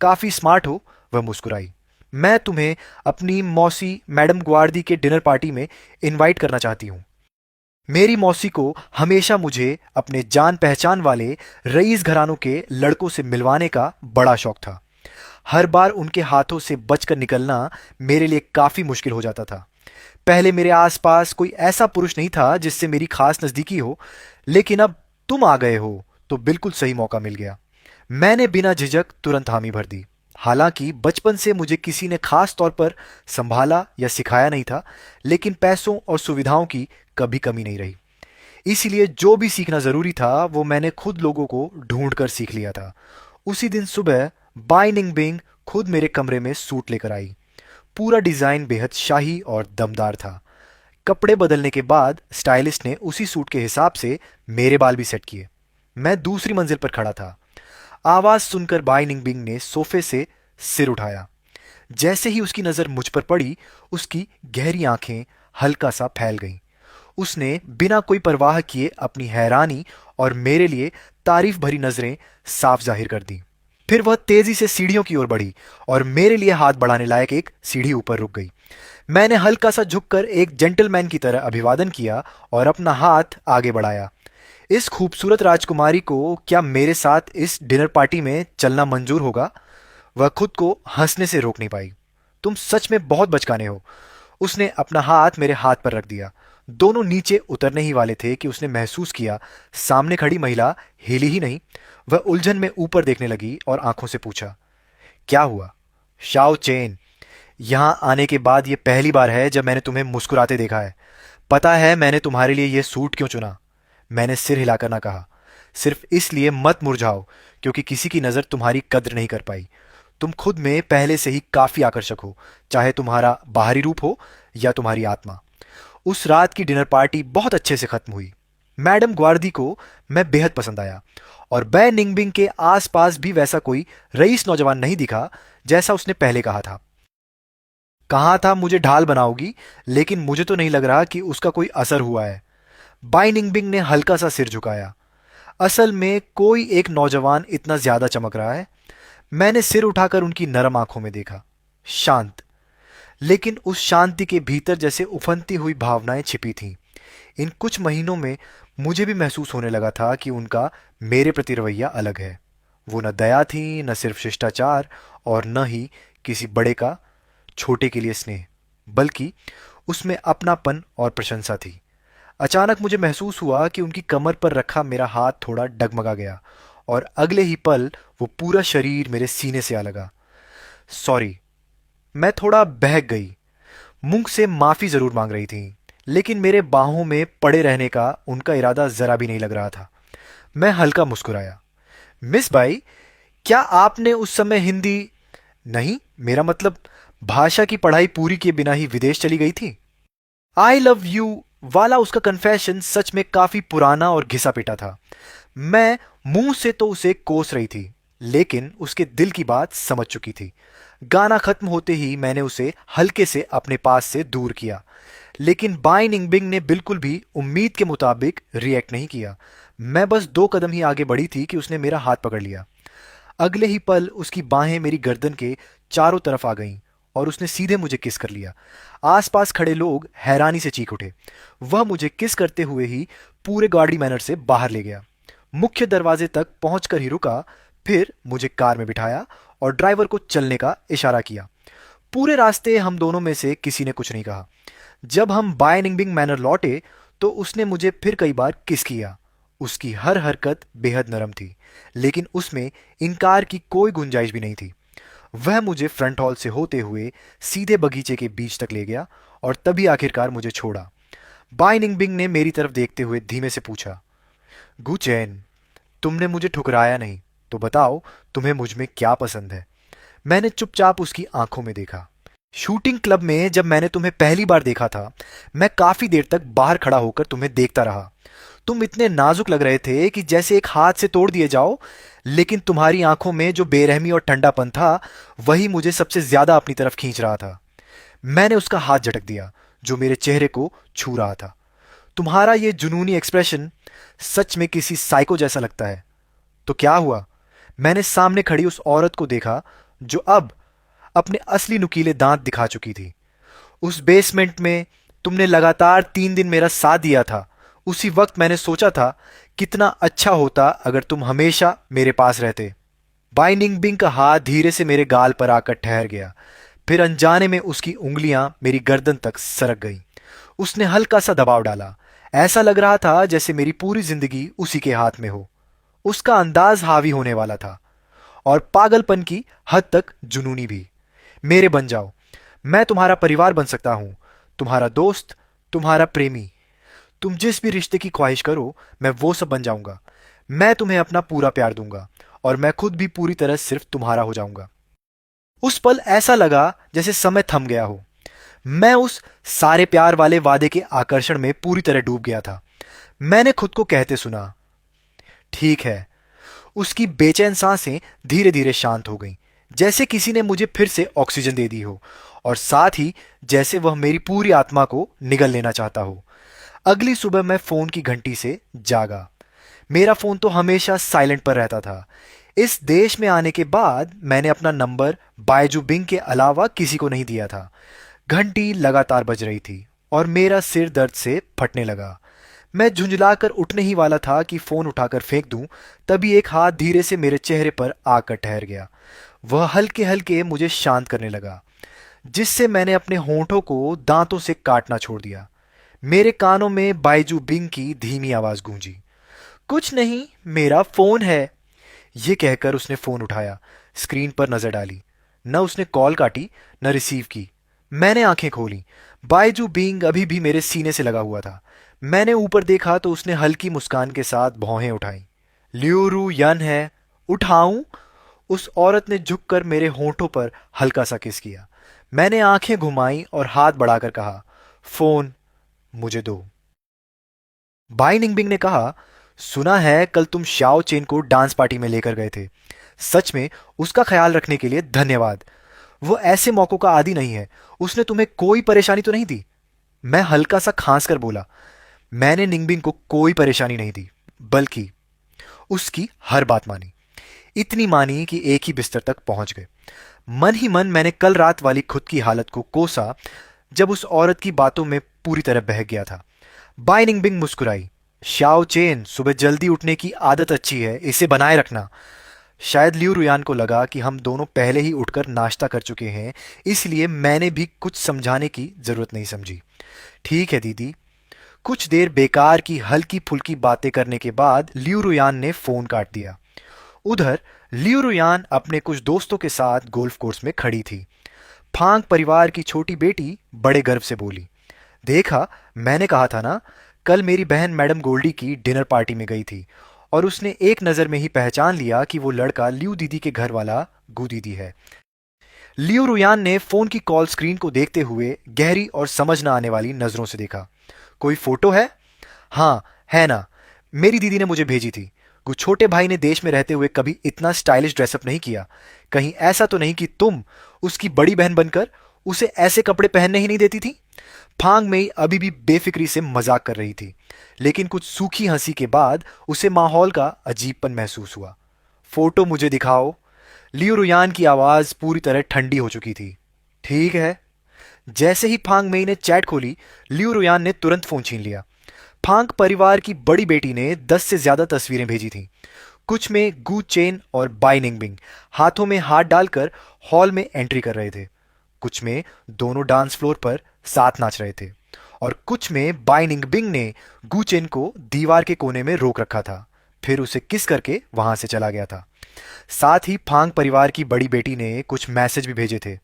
काफी स्मार्ट हो, वह मुस्कुराई। मैं तुम्हें अपनी मौसी मैडम ग्वार्दी के डिनर पार्टी में इनवाइट करना चाहती हूं। मेरी मौसी को हमेशा मुझे अपने जान पहचान वाले रईस घरानों के लड़कों से मिलवाने का बड़ा शौक था। हर बार उनके हाथों से बचकर निकलना मेरे लिए काफी मुश्किल हो जाता था। पहले मेरे आसपास कोई ऐसा पुरुष नहीं था जिससे मेरी खास नजदीकी हो, लेकिन अब तुम आ गए हो तो बिल्कुल सही मौका मिल गया। मैंने बिना झिझक तुरंत हामी भर दी। हालांकि बचपन से मुझे किसी ने खास तौर पर संभाला या सिखाया नहीं था, लेकिन पैसों और सुविधाओं की कभी कमी नहीं रही। इसीलिए जो भी सीखना जरूरी था वो मैंने खुद लोगों को ढूंढ कर सीख लिया था। उसी दिन सुबह बाई निंगबिंग खुद मेरे कमरे में सूट लेकर आई। पूरा डिजाइन बेहद शाही और दमदार था। कपड़े बदलने के बाद स्टाइलिस्ट ने उसी सूट के हिसाब से मेरे बाल भी सेट किए। मैं दूसरी मंजिल पर खड़ा था। आवाज सुनकर बाई निंगबिंग ने सोफे से सिर उठाया। जैसे ही उसकी नजर मुझ पर पड़ी, उसकी गहरी आंखें हल्का सा फैल गईं। उसने बिना कोई परवाह किए अपनी हैरानी और मेरे लिए तारीफ भरी नजरें साफ जाहिर कर दी। फिर वह तेजी से सीढ़ियों की ओर बढ़ी और मेरे लिए हाथ बढ़ाने लायक एक सीढ़ी ऊपर रुक गई। मैंने हल्का सा झुककर एक जेंटलमैन की तरह अभिवादन किया और अपना हाथ आगे बढ़ाया। इस खूबसूरत राजकुमारी को क्या मेरे साथ इस डिनर पार्टी में चलना मंजूर होगा? वह खुद को हंसने से रोक नहीं पाई। तुम सच में बहुत बचकाने हो। उसने अपना हाथ मेरे हाथ पर रख दिया। दोनों नीचे उतरने ही वाले थे कि उसने महसूस किया सामने खड़ी महिला हिली ही नहीं। वह उलझन में ऊपर देखने लगी और आंखों से पूछा, क्या हुआ? शाओ चेन, यहां आने के बाद यह पहली बार है जब मैंने तुम्हें मुस्कुराते देखा है। पता है मैंने तुम्हारे लिए यह सूट क्यों चुना? मैंने सिर हिलाकर ना कहा। सिर्फ इसलिए मत मुरझाओ क्योंकि किसी की नजर तुम्हारी कद्र नहीं कर पाई। तुम खुद में पहले से ही काफी आकर्षक हो, चाहे तुम्हारा बाहरी रूप हो या तुम्हारी आत्मा। उस रात की डिनर पार्टी बहुत अच्छे से खत्म हुई। मैडम ग्वार्दी को मैं बेहद पसंद आया और बै निंगबिंग के आसपास भी वैसा कोई रईस नौजवान नहीं दिखा जैसा उसने पहले कहा था। कहा था मुझे ढाल बनाओगी, लेकिन मुझे तो नहीं लग रहा कि उसका कोई असर हुआ है। बाई निंगबिंग ने हल्का सा सिर झुकाया। असल में कोई एक नौजवान इतना ज्यादा चमक रहा है। मैंने सिर उठाकर उनकी नरम आंखों में देखा। शांत, लेकिन उस शांति के भीतर जैसे उफनती हुई भावनाएं छिपी थीं। इन कुछ महीनों में मुझे भी महसूस होने लगा था कि उनका मेरे प्रति रवैया अलग है। वो न दया थी, न सिर्फ शिष्टाचार, और न ही किसी बड़े का छोटे के लिए स्नेह, बल्कि उसमें अपनापन और प्रशंसा थी। अचानक मुझे महसूस हुआ कि उनकी कमर पर रखा मेरा हाथ थोड़ा डगमगा गया और अगले ही पल वो पूरा शरीर मेरे सीने से आ लगा। सॉरी, मैं थोड़ा बहक गई। मुंह से माफी जरूर मांग रही थी, लेकिन मेरे बाहों में पड़े रहने का उनका इरादा जरा भी नहीं लग रहा था। मैं हल्का मुस्कुराया। मिस बाई, क्या आपने उस समय हिंदी? नहीं, मेरा मतलब भाषा की पढ़ाई पूरी किए बिना ही विदेश चली गई थी। आई लव यू वाला उसका कन्फेशन सच में काफी पुराना और घिसा पिटा था। मैं मुंह से तो उसे कोस रही थी, लेकिन उसके दिल की बात समझ चुकी थी। गाना खत्म होते ही मैंने उसे हल्के से अपने पास से दूर किया, लेकिन बाई निंगबिंग ने बिल्कुल भी उम्मीद के मुताबिक रिएक्ट नहीं किया। मैं बस 2 कदम ही आगे बढ़ी थी कि उसने मेरा हाथ पकड़ लिया। अगले ही पल उसकी बाहें मेरी गर्दन के चारों तरफ आ गईं और उसने सीधे मुझे किस कर लिया। आसपास खड़े लोग हैरानी से चीख उठे। वह मुझे किस करते हुए ही पूरे गाड़ी मैनर से बाहर ले गया। मुख्य दरवाजे तक पहुंचकर ही रुका, फिर मुझे कार में बिठाया और ड्राइवर को चलने का इशारा किया। पूरे रास्ते हम दोनों में से किसी ने कुछ नहीं कहा। जब हम बाय निंगबिंग मैनर लौटे तो उसने मुझे फिर कई बार किस किया। उसकी हर हरकत बेहद नरम थी, लेकिन उसमें इनकार की कोई गुंजाइश भी नहीं थी। वह मुझे फ्रंट हॉल से होते हुए सीधे बगीचे के बीच तक ले गया और तभी आखिरकार मुझे छोड़ा। बाय निंगबिंग ने मेरी तरफ देखते हुए धीमे से पूछा, गुचैन, तुमने मुझे ठुकराया नहीं, तो बताओ तुम्हें मुझ में क्या पसंद है? मैंने चुपचाप उसकी आंखों में देखा। शूटिंग क्लब में जब मैंने तुम्हें पहली बार देखा था, मैं काफी देर तक बाहर खड़ा होकर तुम्हें देखता रहा। तुम इतने नाजुक लग रहे थे कि जैसे एक हाथ से तोड़ दिए जाओ, लेकिन तुम्हारी आंखों में जो बेरहमी और ठंडापन था, वही मुझे सबसे ज्यादा अपनी तरफ खींच रहा था। मैंने उसका हाथ झटक दिया जो मेरे चेहरे को छू रहा था। तुम्हारा ये जुनूनी एक्सप्रेशन सच में किसी साइको जैसा लगता है। तो क्या हुआ? मैंने सामने खड़ी उस औरत को देखा जो अब अपने असली नुकीले दांत दिखा चुकी थी। उस बेसमेंट में तुमने लगातार 3 दिन मेरा साथ दिया था। उसी वक्त मैंने सोचा था, कितना अच्छा होता अगर तुम हमेशा मेरे पास रहते। बाई निंगबिंग का हाथ धीरे से मेरे गाल पर आकर ठहर गया। फिर अनजाने में उसकी उंगलियां मेरी गर्दन तक सरक गईं। उसने हल्का सा दबाव डाला। ऐसा लग रहा था जैसे मेरी पूरी जिंदगी उसी के हाथ में हो। उसका अंदाज हावी होने वाला था, और पागलपन की हद तक जुनूनी भी। मेरे बन जाओ, मैं तुम्हारा परिवार बन सकता हूं, तुम्हारा दोस्त, तुम्हारा प्रेमी। तुम जिस भी रिश्ते की ख्वाहिश करो, मैं वो सब बन जाऊंगा। मैं तुम्हें अपना पूरा प्यार दूंगा, और मैं खुद भी पूरी तरह सिर्फ तुम्हारा हो जाऊंगा। उस पल ऐसा लगा जैसे समय थम गया हो। मैं उस सारे प्यार वाले वादे के आकर्षण में पूरी तरह डूब गया था। मैंने खुद को कहते सुना, ठीक है। उसकी बेचैन सांसें धीरे धीरे शांत हो गईं, जैसे किसी ने मुझे फिर से ऑक्सीजन दे दी हो, और साथ ही जैसे वह मेरी पूरी आत्मा को निगल लेना चाहता हो। अगली सुबह मैं फोन की घंटी से जागा। मेरा फोन तो हमेशा साइलेंट पर रहता था। इस देश में आने के बाद मैंने अपना नंबर बायजू बिंग के अलावा किसी को नहीं दिया था। घंटी लगातार बज रही थी, और मेरा सिर दर्द से फटने लगा। मैं झुंझलाकर उठने ही वाला था कि फोन उठाकर फेंक दूं, तभी एक हाथ धीरे से मेरे चेहरे पर आकर ठहर गया। वह हल्के हल्के मुझे शांत करने लगा, जिससे मैंने अपने होंठों को दांतों से काटना छोड़ दिया। मेरे कानों में बायजू बिंग की धीमी आवाज गूंजी, कुछ नहीं, मेरा फोन है। ये कहकर उसने फोन उठाया, स्क्रीन पर नजर डाली। न उसने कॉल काटी, न रिसीव की। मैंने आंखें खोली। बायजू बिंग अभी भी मेरे सीने से लगा हुआ था। मैंने ऊपर देखा तो उसने हल्की मुस्कान के साथ भौहें उठाई। ल्यूरू यन है, उठाऊं? उस औरत ने झुककर मेरे होंठों पर हल्का सा किस किया। मैंने आंखें घुमाई और हाथ बढ़ाकर कहा, फोन मुझे दो। बाई निंगबिंग ने कहा, सुना है कल तुम शाओ चेन को डांस पार्टी में लेकर गए थे। सच में उसका ख्याल रखने के लिए धन्यवाद। वो ऐसे मौकों का आदी नहीं है। उसने तुम्हें कोई परेशानी तो नहीं दी? मैं हल्का सा खांस कर बोला, मैंने निंगबिंग को कोई परेशानी नहीं दी, बल्कि उसकी हर बात मानी। इतनी मानी कि एक ही बिस्तर तक पहुंच गए। मन ही मन मैंने कल रात वाली खुद की हालत को कोसा, जब उस औरत की बातों में पूरी तरह बह गया था। बाई निंगबिंग मुस्कुराई। शाओ चेन, सुबह जल्दी उठने की आदत अच्छी है, इसे बनाए रखना। शायद लियू रुयान को लगा कि हम दोनों पहले ही उठकर नाश्ता कर चुके हैं, इसलिए मैंने भी कुछ समझाने की जरूरत नहीं समझी। ठीक है दीदी। कुछ देर बेकार की हल्की फुल्की बातें करने के बाद लियू रुयान ने फोन काट दिया। उधर लियू रुयान अपने कुछ दोस्तों के साथ गोल्फ कोर्स में खड़ी थी। फांग परिवार की छोटी बेटी बड़े गर्व से बोली, देखा, मैंने कहा था ना, कल मेरी बहन मैडम गोल्डी की डिनर पार्टी में गई थी, और उसने एक नज़र में ही पहचान लिया कि वो लड़का लियू दीदी के घर वाला गु दीदी है। लियू रुयान ने फोन की कॉल स्क्रीन को देखते हुए गहरी और समझ न आने वाली नजरों से देखा। कोई फोटो है? हाँ, है ना, मेरी दीदी ने मुझे भेजी थी। कुछ छोटे भाई ने देश में रहते हुए कभी इतना स्टाइलिश ड्रेसअप नहीं किया। कहीं ऐसा तो नहीं कि तुम उसकी बड़ी बहन बनकर उसे ऐसे कपड़े पहनने ही नहीं देती थी? फांग में अभी भी बेफिक्री से मजाक कर रही थी, लेकिन कुछ सूखी हंसी के बाद उसे माहौल का अजीबपन महसूस हुआ। फोटो मुझे दिखाओ। लियू रुयान की आवाज पूरी तरह ठंडी हो चुकी थी। ठीक है। जैसे ही फांग मेई ने चैट खोली, लियू रुयान ने तुरंत फोन छीन लिया। फांग परिवार की बड़ी बेटी ने 10 से ज्यादा तस्वीरें भेजी थीं। कुछ में गू चेन और बाई निंगबिंग हाथों में हाथ डालकर हॉल में एंट्री कर रहे थे। कुछ में दोनों डांस फ्लोर पर साथ नाच रहे थे, और कुछ में बाई निंगबिंग ने गू चेन को दीवार के कोने में रोक रखा था, फिर उसे किस करके वहां से चला गया था। साथ ही फांग परिवार की बड़ी बेटी ने कुछ मैसेज भी भेजे थे।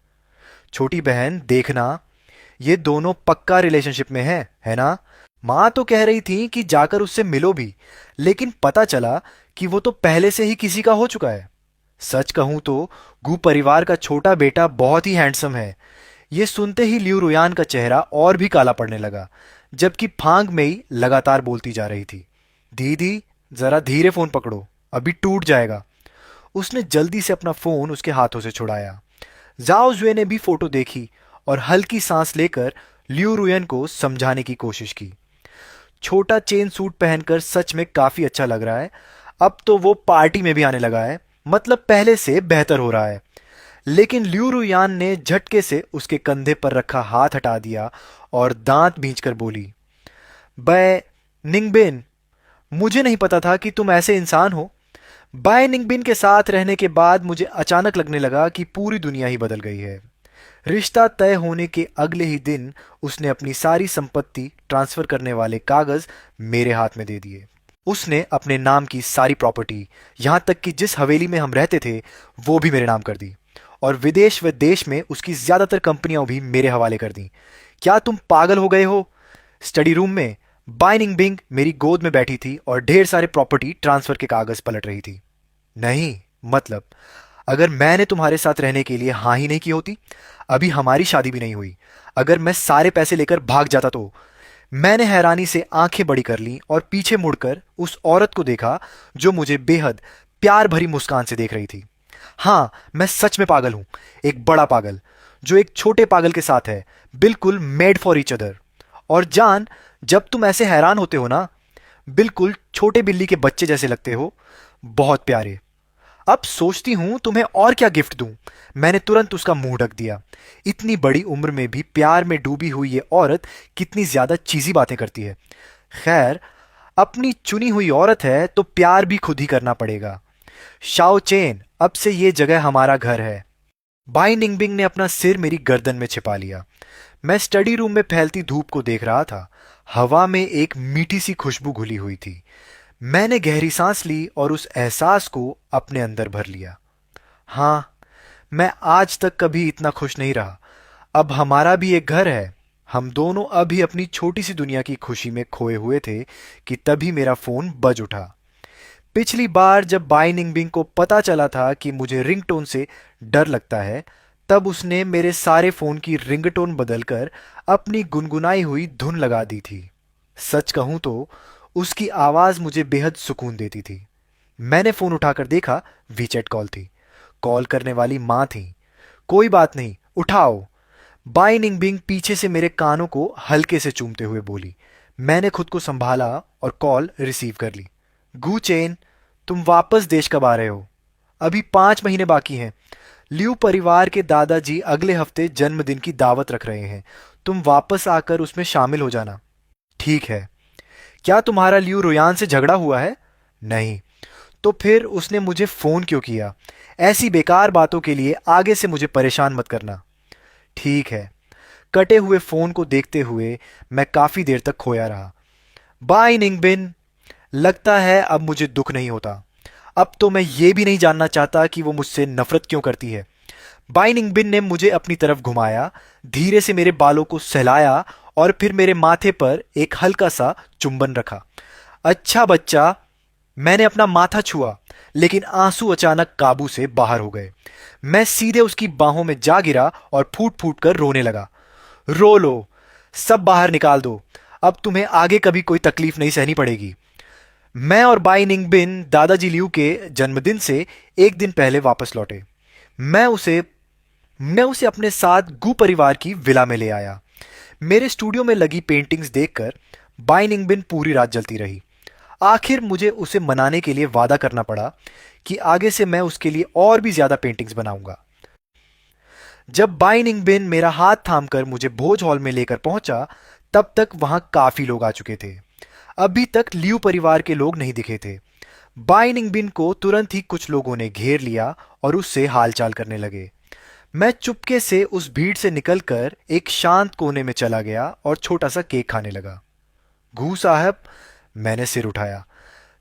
छोटी बहन, देखना, ये दोनों पक्का रिलेशनशिप में है ना? माँ तो कह रही थी कि जाकर उससे मिलो भी, लेकिन पता चला कि वो तो पहले से ही किसी का हो चुका है। सच कहूं तो गू परिवार का छोटा बेटा बहुत ही हैंडसम है। ये सुनते ही लियू रुयान का चेहरा और भी काला पड़ने लगा, जबकि फांग मेई लगातार बोलती जा रही थी, दीदी जरा धीरे फोन पकड़ो, अभी टूट जाएगा। उसने जल्दी से अपना फोन उसके हाथों से छुड़ाया। जाओ जुए ने भी फोटो देखी और हल्की सांस लेकर लियू रुयन को समझाने की कोशिश की। छोटा चेन सूट पहनकर सच में काफी अच्छा लग रहा है। अब तो वो पार्टी में भी आने लगा है, मतलब पहले से बेहतर हो रहा है। लेकिन लियू रुयान ने झटके से उसके कंधे पर रखा हाथ हटा दिया और दांत भींचकर बोली, बै निंगबिन, मुझे नहीं पता था कि तुम ऐसे इंसान हो। बाय निंगबिन के साथ रहने के बाद मुझे अचानक लगने लगा कि पूरी दुनिया ही बदल गई है। रिश्ता तय होने के अगले ही दिन उसने अपनी सारी संपत्ति ट्रांसफर करने वाले कागज मेरे हाथ में दे दिए। उसने अपने नाम की सारी प्रॉपर्टी, यहां तक कि जिस हवेली में हम रहते थे, वो भी मेरे नाम कर दी। और विदेश व देश में उसकी ज्यादातर कंपनियां भी मेरे हवाले कर दी। क्या तुम पागल हो गए हो? स्टडी रूम में बाइनिंग बिंग मेरी गोद में बैठी थी और ढेर सारे प्रॉपर्टी ट्रांसफर के कागज पलट रही थी। नहीं, मतलब अगर मैंने तुम्हारे साथ रहने के लिए हाँ ही नहीं की होती, अभी हमारी शादी भी नहीं हुई, अगर मैं सारे पैसे लेकर भाग जाता तो। मैंने हैरानी से आंखें बड़ी कर लीं और पीछे मुड़कर उस औरत को देखा जो मुझे बेहद प्यार भरी मुस्कान से देख रही थी। हाँ, मैं सच में पागल हूं, एक बड़ा पागल जो एक छोटे पागल के साथ है, बिल्कुल मेड फॉर ईच अदर। और जान, जब तुम ऐसे हैरान होते हो ना, बिल्कुल छोटे बिल्ली के बच्चे जैसे लगते हो, बहुत प्यारे। अब सोचती हूं तुम्हें और क्या गिफ्ट दूं। मैंने तुरंत उसका मुंह ढक दिया। इतनी बड़ी उम्र में भी प्यार में डूबी हुई ये औरत कितनी ज्यादा चीजी बातें करती है। खैर, अपनी चुनी हुई औरत है तो प्यार भी खुद ही करना पड़ेगा। शाओ चेन, अब से ये जगह हमारा घर है। बाई निंगबिंग ने अपना सिर मेरी गर्दन में छिपा लिया। मैं स्टडी रूम में फैलती धूप को देख रहा था। हवा में एक मीठी सी खुशबू घुली हुई थी। मैंने गहरी सांस ली और उस एहसास को अपने अंदर भर लिया। हाँ, मैं आज तक कभी इतना खुश नहीं रहा। अब हमारा भी एक घर है। हम दोनों अभी अपनी छोटी सी दुनिया की खुशी में खोए हुए थे कि तभी मेरा फोन बज उठा। पिछली बार जब बाई निंगबिंग को पता चला था कि मुझे रिंगटोन से डर लगता है, तब उसने मेरे सारे फोन की रिंगटोन बदलकर अपनी गुनगुनाई हुई धुन लगा दी थी। सच कहूं तो उसकी आवाज मुझे बेहद सुकून देती थी। मैंने फोन उठाकर देखा, वीचैट कॉल थी। कॉल करने वाली मां थी। कोई बात नहीं, उठाओ। बाई निंगबिंग पीछे से मेरे कानों को हल्के से चूमते हुए बोली। मैंने खुद को संभाला और कॉल रिसीव कर ली। गू चेन, तुम वापस देश कब आ रहे हो? अभी 5 महीने बाकी हैं। लियू परिवार के दादाजी अगले हफ्ते जन्मदिन की दावत रख रहे हैं। तुम वापस आकर उसमें शामिल हो जाना। ठीक है। क्या तुम्हारा लियू रोयान से झगड़ा हुआ है? नहीं। तो फिर उसने मुझे फोन क्यों किया? ऐसी बेकार बातों के लिए आगे से मुझे परेशान मत करना। ठीक है। कटे हुए फोन को देखते हुए मैं काफी देर तक खोया रहा। बाय निंगबिन, लगता है अब मुझे दुख नहीं होता। अब तो मैं ये भी नहीं जानना चाहता कि वो मुझसे नफरत क्यों करती है। बाई निंगबिन ने मुझे अपनी तरफ घुमाया, धीरे से मेरे बालों को सहलाया और फिर मेरे माथे पर एक हल्का सा चुंबन रखा। अच्छा बच्चा। मैंने अपना माथा छुआ, लेकिन आंसू अचानक काबू से बाहर हो गए। मैं सीधे उसकी बाहों में जा गिरा और फूट फूट कर रोने लगा। रो लो, सब बाहर निकाल दो। अब तुम्हें आगे कभी कोई तकलीफ नहीं सहनी पड़ेगी। मैं और बाई निंगबिन दादाजी लियू के जन्मदिन से एक दिन पहले वापस लौटे। मैं उसे मैं उसे अपने साथ गू परिवार की विला में ले आया। मेरे स्टूडियो में लगी पेंटिंग्स देखकर बाई निंगबिन पूरी रात जलती रही। आखिर मुझे उसे मनाने के लिए वादा करना पड़ा कि आगे से मैं उसके लिए और भी ज्यादा पेंटिंग्स बनाऊंगा। जब बाई निंगबिन मेरा हाथ थामकर मुझे भोज हॉल में लेकर पहुंचा, तब तक वहां काफी लोग आ चुके थे। अभी तक लियू परिवार के लोग नहीं दिखे थे। बाई निंगबिन को तुरंत ही कुछ लोगों ने घेर लिया और उससे हालचाल करने लगे। मैं चुपके से उस भीड़ से निकलकर एक शांत कोने में चला गया और छोटा सा केक खाने लगा। घू साहब, मैंने सिर उठाया।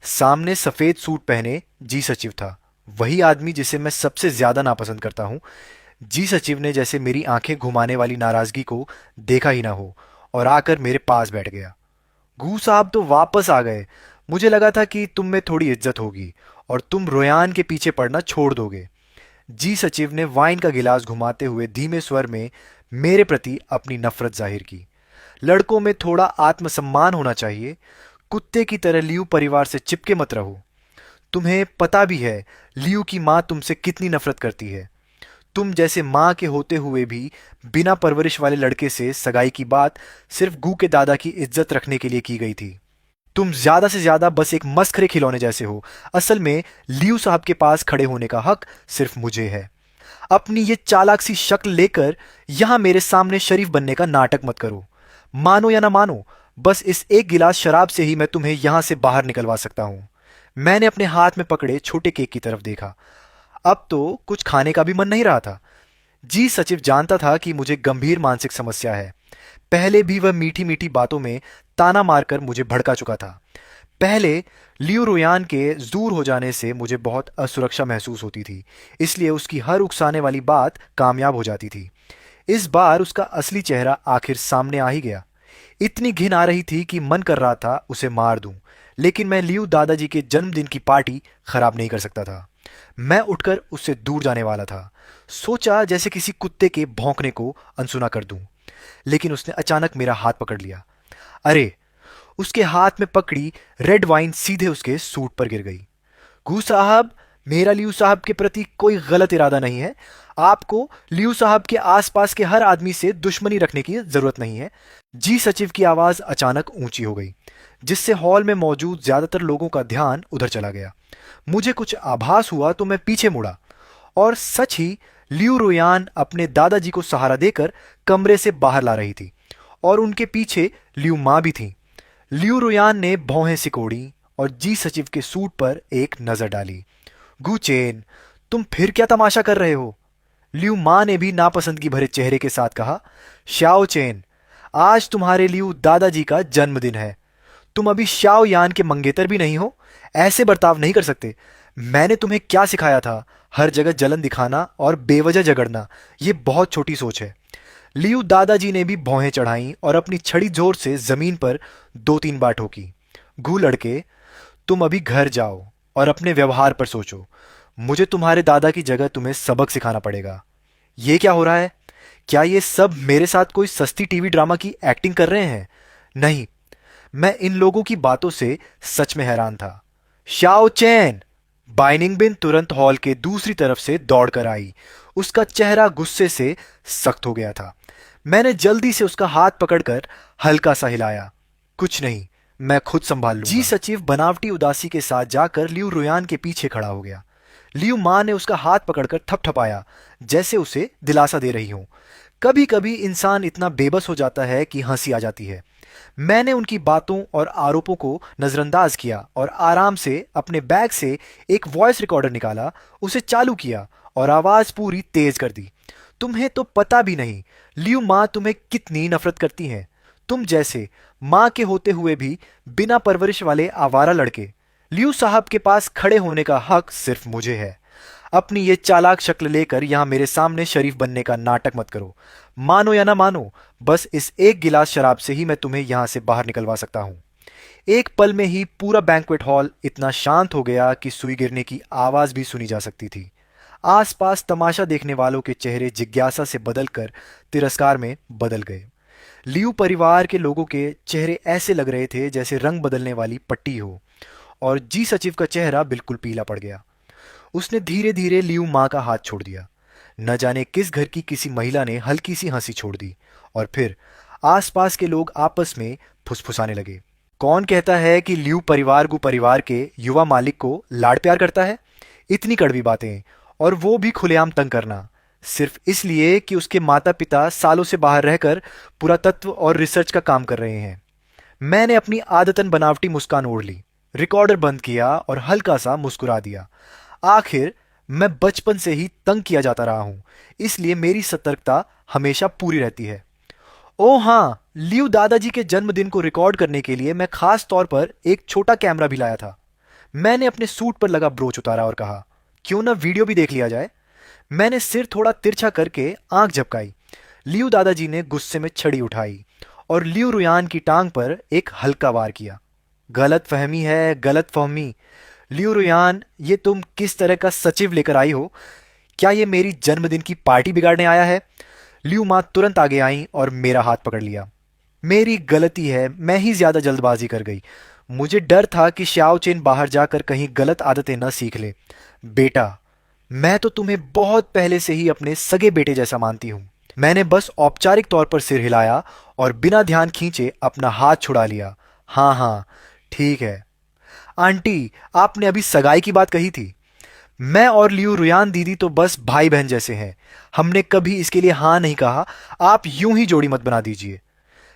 सामने सफेद सूट पहने जी सचिव था, वही आदमी जिसे मैं सबसे ज्यादा नापसंद करता हूं। जी सचिव ने जैसे मेरी आंखें घुमाने वाली नाराजगी को देखा ही ना हो और आकर मेरे पास बैठ गया। गू साहब तो वापस आ गए। मुझे लगा था कि तुम में थोड़ी इज्जत होगी और तुम रोयान के पीछे पड़ना छोड़ दोगे। जी सचिव ने वाइन का गिलास घुमाते हुए धीमे स्वर में मेरे प्रति अपनी नफरत जाहिर की। लड़कों में थोड़ा आत्मसम्मान होना चाहिए। कुत्ते की तरह लियू परिवार से चिपके मत रहो। तुम्हें पता भी है लियू की माँ तुमसे कितनी नफरत करती है। तुम जैसे माँ के होते हुए भी बिना परवरिश वाले लड़के से सगाई की बात सिर्फ गू के दादा की इज्जत रखने के लिए की गई थी। तुम ज्यादा से ज्यादा बस एक मस्खरे खिलौने जैसे हो। असल में लियू साहब के पास खड़े होने का हक सिर्फ मुझे है। अपनी ये चालाक सी शक्ल लेकर यहां मेरे सामने शरीफ बनने का नाटक मत करो। मानो या ना मानो, बस इस एक गिलास शराब से ही मैं तुम्हें यहां से बाहर निकलवा सकता हूं। मैंने अपने हाथ में पकड़े छोटे केक की तरफ देखा। अब तो कुछ खाने का भी मन नहीं रहा था। जी सचिव जानता था कि मुझे गंभीर मानसिक समस्या है। पहले भी वह मीठी मीठी बातों में ताना मारकर मुझे भड़का चुका था। पहले लियो रोयान के दूर हो जाने से मुझे बहुत असुरक्षा महसूस होती थी, इसलिए उसकी हर उकसाने वाली बात कामयाब हो जाती थी। इस बार उसका असली चेहरा आखिर सामने आ ही गया। इतनी घिन आ रही थी कि मन कर रहा था उसे मार दूं, लेकिन मैं लियो दादाजी के जन्मदिन की पार्टी खराब नहीं कर सकता था। मैं उठकर उससे दूर जाने वाला था। सोचा जैसे किसी कुत्ते के भौंकने को अनसुना कर दूं, लेकिन उसने अचानक मेरा हाथ पकड़ लिया। अरे! उसके हाथ में पकड़ी रेड वाइन सीधे उसके सूट पर गिर गई। गू साहब, मेरा लियू साहब के प्रति कोई गलत इरादा नहीं है। आपको लियू साहब के आसपास के हर आदमी से दुश्मनी रखने की जरूरत नहीं है। जी सचिव की आवाज अचानक ऊंची हो गई, जिससे हॉल में मौजूद ज्यादातर लोगों का ध्यान उधर चला गया। मुझे कुछ आभास हुआ तो मैं पीछे मुड़ा, और सच ही लियू रोयान अपने दादाजी को सहारा देकर कमरे से बाहर ला रही थी, और उनके पीछे लियू माँ भी थी। लियू रोयान ने भौहें सिकोड़ी और जी सचिव के सूट पर एक नजर डाली। गुचेन, तुम फिर क्या तमाशा कर रहे हो? लियू माँ ने भी नापसंदगी भरे चेहरे के साथ कहा। श्याओ चेन, आज तुम्हारे लियू दादाजी का जन्मदिन है। तुम अभी श्याओ यान के मंगेतर भी नहीं हो। ऐसे बर्ताव नहीं कर सकते। मैंने तुम्हें क्या सिखाया था? हर जगह जलन दिखाना और बेवजह झगड़ना, ये बहुत छोटी सोच है। लियू दादाजी ने भी भौहें चढ़ाईं और अपनी छड़ी जोर से जमीन पर 2-3 बार ठोकी। गू लड़के, तुम अभी घर जाओ और अपने व्यवहार पर सोचो। मुझे तुम्हारे दादा की जगह तुम्हें सबक सिखाना पड़ेगा। ये क्या हो रहा है? क्या ये सब मेरे साथ कोई सस्ती टीवी ड्रामा की एक्टिंग कर रहे हैं? नहीं, मैं इन लोगों की बातों से सच में हैरान था। शाओ चैन! बाइनिंग बिन तुरंत हॉल के दूसरी तरफ से दौड़कर आई। उसका चेहरा गुस्से से सख्त हो गया था। मैंने जल्दी से उसका हाथ पकड़कर हल्का सा हिलाया। कुछ नहीं, मैं खुद संभाल लूंगा। जी सचिव बनावटी उदासी के साथ जाकर लियू रोयान के पीछे खड़ा हो गया। लियू माँ ने उसका हाथ पकड़कर थपथपाया, जैसे उसे दिलासा दे रही हूं। कभी कभी इंसान इतना बेबस हो जाता है कि हंसी आ जाती है। मैंने उनकी बातों और आरोपों को नजरअंदाज किया और आराम से अपने बैग से एक वॉइस रिकॉर्डर निकाला, उसे चालू किया और आवाज पूरी तेज कर दी। तुम्हें तो पता भी नहीं लियू माँ तुम्हें कितनी नफरत करती हैं। तुम जैसे माँ के होते हुए भी बिना परवरिश वाले आवारा लड़के। लियू साहब के पास खड़े होने का हक सिर्फ मुझे है। अपनी ये चालाक शक्ल लेकर यहां मेरे सामने शरीफ बनने का नाटक मत करो। मानो या ना मानो, बस इस एक गिलास शराब से ही मैं तुम्हें यहां से बाहर निकलवा सकता हूं। एक पल में ही पूरा बैंक्वेट हॉल इतना शांत हो गया कि सुई गिरने की आवाज भी सुनी जा सकती थी। आसपास तमाशा देखने वालों के चेहरे जिज्ञासा से बदलकर तिरस्कार में बदल गए। लियू परिवार के लोगों के चेहरे ऐसे लग रहे थे जैसे रंग बदलने वाली पट्टी हो, और जी सचिव का चेहरा बिल्कुल पीला पड़ गया। उसने धीरे धीरे लियू माँ का हाथ छोड़ दिया। न जाने किस घर की किसी महिला ने हल्की सी हंसी छोड़ दी, और फिर आसपास के लोग आपस में फुसफुसाने लगे। कौन कहता है कि लियू परिवार को परिवार के युवा मालिक को लाड प्यार करता है? इतनी कड़वी बातें, और वो भी खुलेआम तंग करना, सिर्फ इसलिए कि उसके माता पिता सालों से बाहर रहकर पुरातत्व और रिसर्च का काम कर रहे हैं। मैंने अपनी आदतन बनावटी मुस्कान ओढ़ ली, रिकॉर्डर बंद किया और हल्का सा मुस्कुरा दिया। आखिर मैं बचपन से ही तंग किया जाता रहा हूं, इसलिए मेरी सतर्कता हमेशा पूरी रहती है। ओ हाँ, लियू दादाजी के जन्मदिन को रिकॉर्ड करने के लिए मैं खास तौर पर एक छोटा कैमरा भी लाया था। मैंने अपने सूट पर लगा ब्रोच उतारा और कहा, क्यों ना वीडियो भी देख लिया जाए। मैंने सिर थोड़ा तिरछा करके आंख झपकाई। लियू दादाजी ने गुस्से में छड़ी उठाई और लियू रुयान की टांग पर एक हल्का वार किया। गलत फहमी है, गलत फहमी। लियू रुयान, ये तुम किस तरह का सचिव लेकर आई हो? क्या ये मेरी जन्मदिन की पार्टी बिगाड़ने आया है? लियू माँ तुरंत आगे आई और मेरा हाथ पकड़ लिया। मेरी गलती है, मैं ही ज्यादा जल्दबाजी कर गई। मुझे डर था कि श्याओ चेन बाहर जाकर कहीं गलत आदतें न सीख ले। बेटा, मैं तो तुम्हें बहुत पहले से ही अपने सगे बेटे जैसा मानती हूं। मैंने बस औपचारिक तौर पर सिर हिलाया और बिना ध्यान खींचे अपना हाथ छुड़ा लिया। हाँ हाँ, ठीक है। आंटी, आपने अभी सगाई की बात कही थी। मैं और लियू रुयान दीदी तो बस भाई बहन जैसे हैं। हमने कभी इसके लिए हाँ नहीं कहा। आप यूं ही जोड़ी मत बना दीजिए।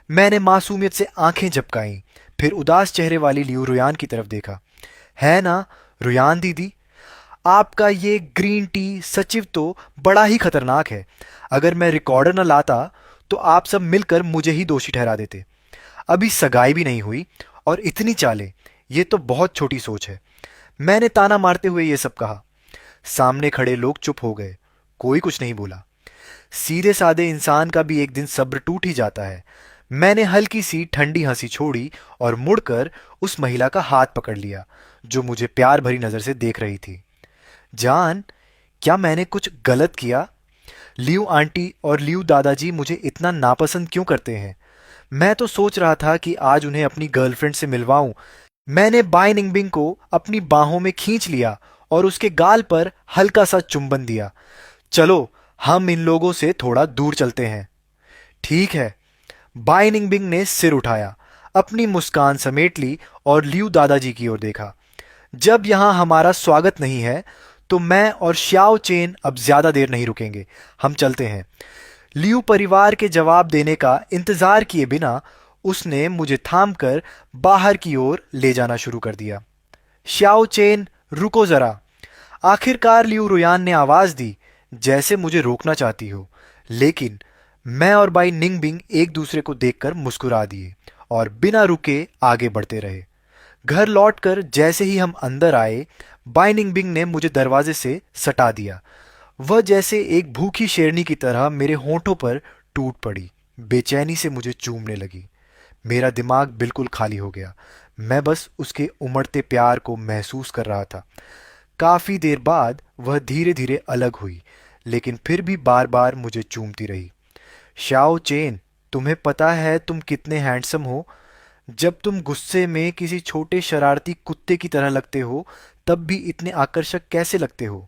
मैंने मासूमियत से आंखें झपकाईं, फिर उदास चेहरे वाली लियू रुयान की तरफ देखा। है ना रुयान दीदी, आपका ये ग्रीन टी सचिव तो बड़ा ही खतरनाक है। अगर मैं रिकॉर्डर न लाता तो आप सब मिलकर मुझे ही दोषी ठहरा देते। अभी सगाई भी नहीं हुई और इतनी चालें, ये तो बहुत छोटी सोच है। मैंने ताना मारते हुए ये सब कहा। सामने खड़े लोग चुप हो गए, कोई कुछ नहीं बोला। सीधे साधे इंसान का भी एक दिन सब्र टूट ही जाता है। मैंने हल्की सी ठंडी हंसी छोड़ी और मुड़कर उस महिला का हाथ पकड़ लिया जो मुझे प्यार भरी नजर से देख रही थी। जान, क्या मैंने कुछ गलत किया? लियू आंटी और लियू दादाजी मुझे इतना नापसंद क्यों करते हैं? मैं तो सोच रहा था कि आज उन्हें अपनी गर्लफ्रेंड से मिलवाऊं। मैंने बाई निंगबिंग को अपनी बाहों में खींच लिया और उसके गाल पर हल्का सा चुंबन दिया। चलो, हम इन लोगों से थोड़ा दूर चलते हैं। ठीक है। बाई निंगबिंग ने सिर उठाया, अपनी मुस्कान समेट ली और लियू दादाजी की ओर देखा। जब यहां हमारा स्वागत नहीं है तो मैं और श्याओ चेन अब ज्यादा देर नहीं रुकेंगे, हम चलते हैं। लियू परिवार के जवाब देने का इंतजार किए बिना उसने मुझे थामकर बाहर की ओर ले जाना शुरू कर दिया। श्याओ चेन, रुको जरा। आखिरकार लियू रुयान ने आवाज दी, जैसे मुझे रोकना चाहती हो। लेकिन मैं और बाई निंगबिंग एक दूसरे को देखकर मुस्कुरा दिए और बिना रुके आगे बढ़ते रहे। घर लौटकर जैसे ही हम अंदर आए, बाई निंगबिंग ने मुझे दरवाजे से सटा दिया। वह जैसे एक भूखी शेरनी की तरह मेरे होंठों पर टूट पड़ी, बेचैनी से मुझे चूमने लगी। मेरा दिमाग बिल्कुल खाली हो गया। मैं बस उसके उमड़ते प्यार को महसूस कर रहा था। काफी देर बाद वह धीरे धीरे अलग हुई, लेकिन फिर भी बार बार मुझे चूमती रही। शाओ चेन, तुम्हें पता है तुम कितने हैंडसम हो? जब तुम गुस्से में किसी छोटे शरारती कुत्ते की तरह लगते हो, तब भी इतने आकर्षक कैसे लगते हो?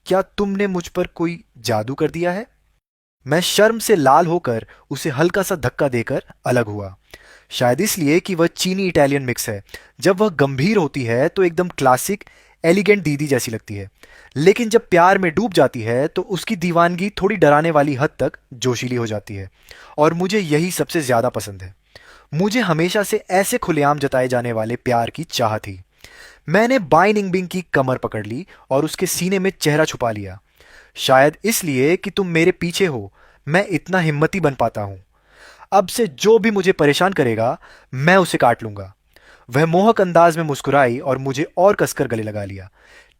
क्या तुमने मुझ पर कोई जादू कर दिया है? मैं शर्म से लाल होकर उसे हल्का सा धक्का देकर अलग हुआ। शायद इसलिए कि वह चीनी इटालियन मिक्स है। जब वह गंभीर होती है तो एकदम क्लासिक एलिगेंट दीदी जैसी लगती है, लेकिन जब प्यार में डूब जाती है तो उसकी दीवानगी थोड़ी डराने वाली हद तक जोशीली हो जाती है। और मुझे यही सबसे ज्यादा पसंद है। मुझे हमेशा से ऐसे खुलेआम जताए जाने वाले प्यार की चाह थी। मैंने बाई निंगबिंग की कमर पकड़ ली और उसके सीने में चेहरा छुपा लिया। शायद इसलिए कि तुम मेरे पीछे हो, मैं इतना हिम्मती बन पाता हूं। अब से जो भी मुझे परेशान करेगा, मैं उसे काट लूंगा। वह मोहक अंदाज में मुस्कुराई और मुझे और कसकर गले लगा लिया।